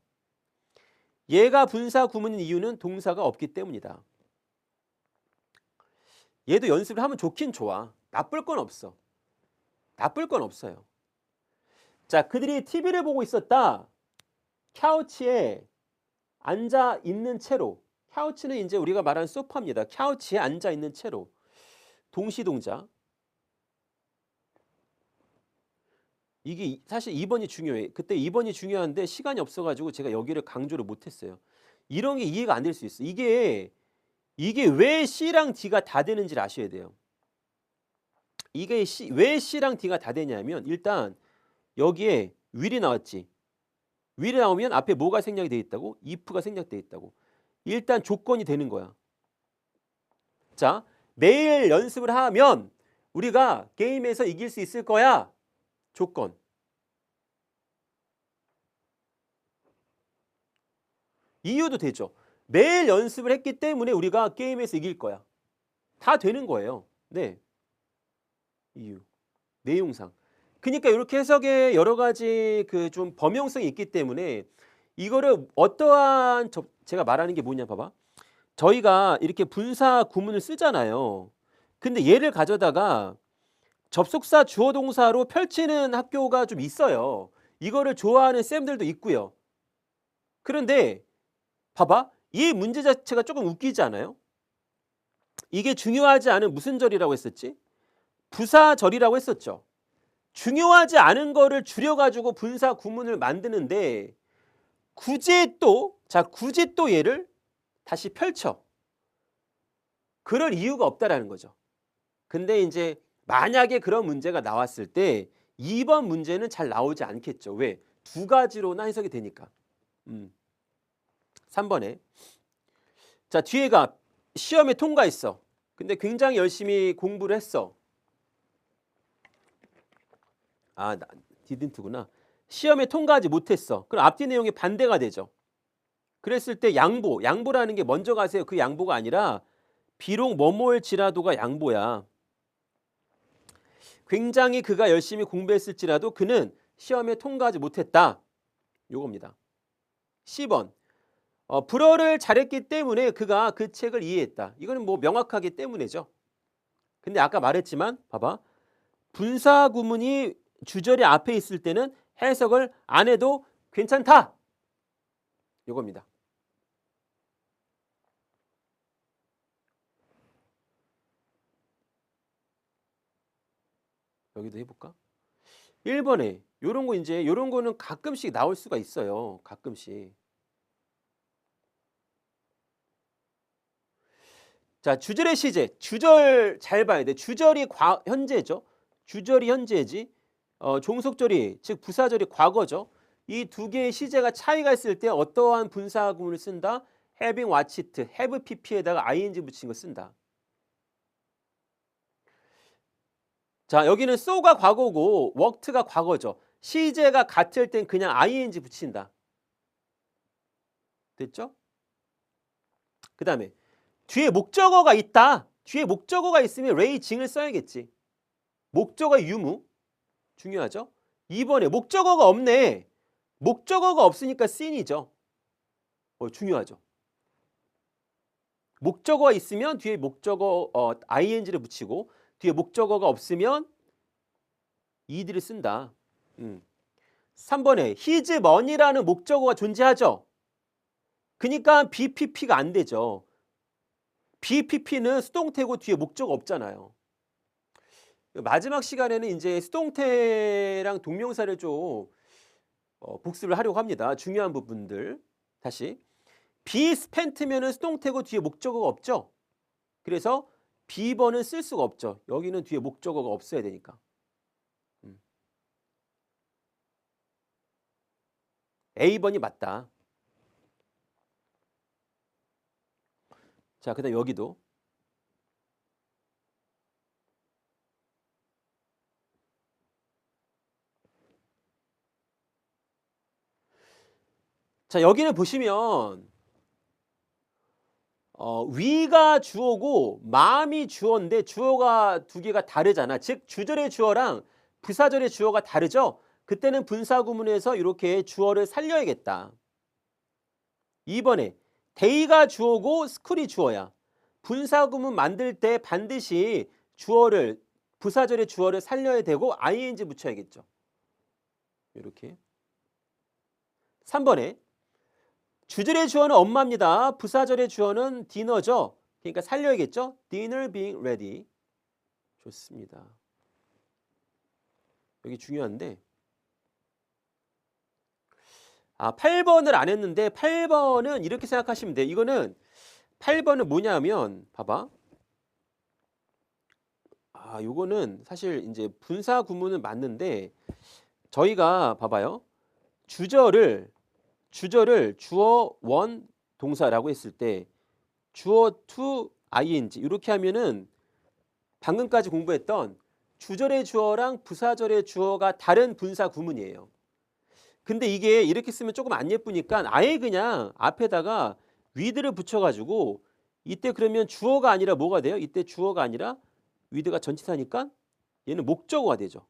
얘가 분사 구문인 이유는 동사가 없기 때문이다. 얘도 연습을 하면 좋긴 좋아. 나쁠 건 없어. 나쁠 건 없어요. 자, 그들이 TV를 보고 있었다. 카우치에 앉아 있는 채로. 카우치는 이제 우리가 말하는 소파입니다. 카우치에 앉아 있는 채로. 동시동작. 이게 사실 2번이 중요해. 그때 2번이 중요한데 시간이 없어가지고 제가 여기를 강조를 못했어요. 이런 게 이해가 안 될 수 있어. 이게 왜 C랑 D가 다 되는지를 아셔야 돼요. 이게 왜 C랑 D가 다 되냐면 일단 여기에 will이 나왔지. will이 나오면 앞에 뭐가 생략이 돼 있다고? if가 생략돼 있다고. 일단 조건이 되는 거야. 자, 매일 연습을 하면 우리가 게임에서 이길 수 있을 거야. 조건. 이유도 되죠. 매일 연습을 했기 때문에 우리가 게임에서 이길 거야. 다 되는 거예요. 네. 이유. 내용상. 그러니까 이렇게 해석에 여러 가지 그 좀 범용성이 있기 때문에 이거를 어떠한 제가 말하는 게 뭐냐 봐봐. 저희가 이렇게 분사 구문을 쓰잖아요. 근데 얘를 가져다가 접속사 주어 동사로 펼치는 학교가 좀 있어요. 이거를 좋아하는 쌤들도 있고요. 그런데 봐봐. 이 문제 자체가 조금 웃기지 않아요? 이게 중요하지 않은 무슨 절이라고 했었지? 부사절이라고 했었죠. 중요하지 않은 거를 줄여가지고 분사 구문을 만드는데 굳이 또 얘를 다시 펼쳐. 그럴 이유가 없다라는 거죠. 근데 이제 만약에 그런 문제가 나왔을 때 2번 문제는 잘 나오지 않겠죠. 왜? 두 가지로나 해석이 되니까. 3번에 자 뒤에가 시험에 통과했어. 근데 굉장히 열심히 공부를 했어. didn't구나. 시험에 통과하지 못했어. 그럼 앞뒤 내용이 반대가 되죠. 그랬을 때 양보라는 게 먼저 가세요. 그 양보가 아니라 비록 뭐뭐일지라도가 양보야. 굉장히 그가 열심히 공부했을지라도 그는 시험에 통과하지 못했다. 요겁니다. 10번. 불어를 잘했기 때문에 그가 그 책을 이해했다. 이거는 뭐 명확하기 때문이죠. 근데 아까 말했지만 봐봐. 분사 구문이 주절이 앞에 있을 때는 해석을 안 해도 괜찮다. 요겁니다. 여기도 해볼까? 1번에 요런 거 이제 요런 거는 가끔씩 나올 수가 있어요. 가끔씩. 자, 주절의 시제. 주절 잘 봐야 돼. 주절이 현재죠. 주절이 현재지. 종속절이 즉 부사절이 과거죠. 이 두 개의 시제가 차이가 있을 때 어떠한 분사 구문을 쓴다? having watched, have pp에다가 ing 붙인 거 쓴다. 자, 여기는 so가 과거고 worked가 과거죠. 시제가 같을 땐 그냥 ing 붙인다. 됐죠? 그 다음에 뒤에 목적어가 있다. 뒤에 목적어가 있으면 raising을 써야겠지. 목적어 유무. 중요하죠? 2번에 목적어가 없네. 목적어가 없으니까 sin이죠. 중요하죠. 목적어가 있으면 뒤에 목적어 ing를 붙이고 뒤에 목적어가 없으면 ed를 쓴다. 3번에 his money라는 목적어가 존재하죠. 그러니까 BPP가 안 되죠. BPP는 수동태고 뒤에 목적어 없잖아요. 마지막 시간에는 이제 수동태랑 동명사를 좀 복습을 하려고 합니다. 중요한 부분들. 다시. be spent면은 수동태고 뒤에 목적어가 없죠. 그래서 B번은 쓸 수가 없죠. 여기는 뒤에 목적어가 없어야 되니까. A번이 맞다. 자, 그다음 여기도. 자, 여기는 보시면 위가 주어고 마음이 주어인데 주어가 두 개가 다르잖아. 즉 주절의 주어랑 부사절의 주어가 다르죠. 그때는 분사 구문에서 이렇게 주어를 살려야겠다. 2번에 day가 주어고 school이 주어야. 분사 구문 만들 때 반드시 주어를 부사절의 주어를 살려야 되고 ing 붙여야겠죠. 이렇게. 3번에 주절의 주어는 엄마입니다. 부사절의 주어는 디너죠. 그러니까 살려야겠죠. dinner being ready. 좋습니다. 여기 중요한데 8번을 안 했는데 8번은 이렇게 생각하시면 돼요. 이거는 8번은 뭐냐면 봐봐. 요거는 사실 이제 분사 구문은 맞는데 저희가 봐봐요. 주절을 주어 원 동사라고 했을 때 주어 to ing 이렇게 하면은 방금까지 공부했던 주절의 주어랑 부사절의 주어가 다른 분사 구문이에요. 근데 이게 이렇게 쓰면 조금 안 예쁘니까 아예 그냥 앞에다가 with를 붙여가지고 이때 그러면 주어가 아니라 뭐가 돼요? 이때 주어가 아니라 with가 전치사니까 얘는 목적어가 되죠.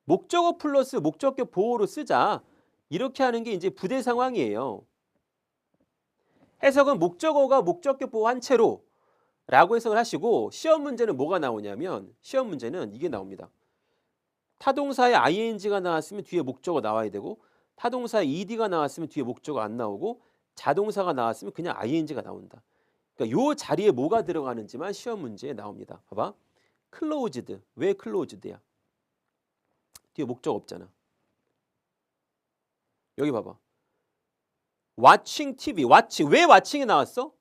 목적어 플러스 목적격 보호로 쓰자. 이렇게 하는 게 이제 부대 상황이에요. 해석은 목적어가 목적격 보호한 채로 라고 해석을 하시고 시험 문제는 뭐가 나오냐면 시험 문제는 이게 나옵니다. 타동사에 ing가 나왔으면 뒤에 목적어 나와야 되고 타동사에 ed가 나왔으면 뒤에 목적어 안 나오고 자동사가 나왔으면 그냥 ing가 나온다. 그러니까 요 자리에 뭐가 들어가는지만 시험 문제에 나옵니다. 봐봐. closed. 왜 closed야? 뒤에 목적 없잖아. 여기 봐봐. watching TV. watching. 왜 watching이 나왔어?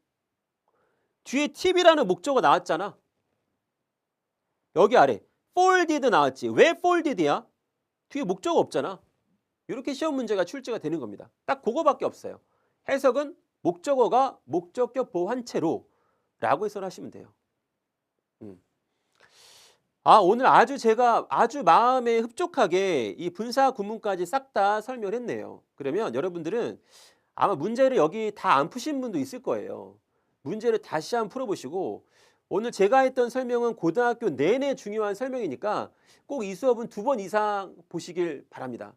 뒤에 TV라는 목적어 나왔잖아. 여기 아래 folded 나왔지. 왜 folded야? 뒤에 목적어 없잖아. 이렇게 시험 문제가 출제가 되는 겁니다. 딱 그거밖에 없어요. 해석은 목적어가 목적격 보호한 채로 라고 해서 하시면 돼요. 오늘 제가 아주 마음에 흡족하게 이 분사 구문까지 싹 다 설명을 했네요. 그러면 여러분들은 아마 문제를 여기 다 안 푸신 분도 있을 거예요. 문제를 다시 한번 풀어보시고 오늘 제가 했던 설명은 고등학교 내내 중요한 설명이니까 꼭 이 수업은 2번 이상 보시길 바랍니다.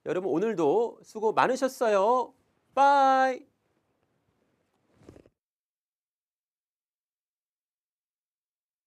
여러분 오늘도 수고 많으셨어요. 빠이.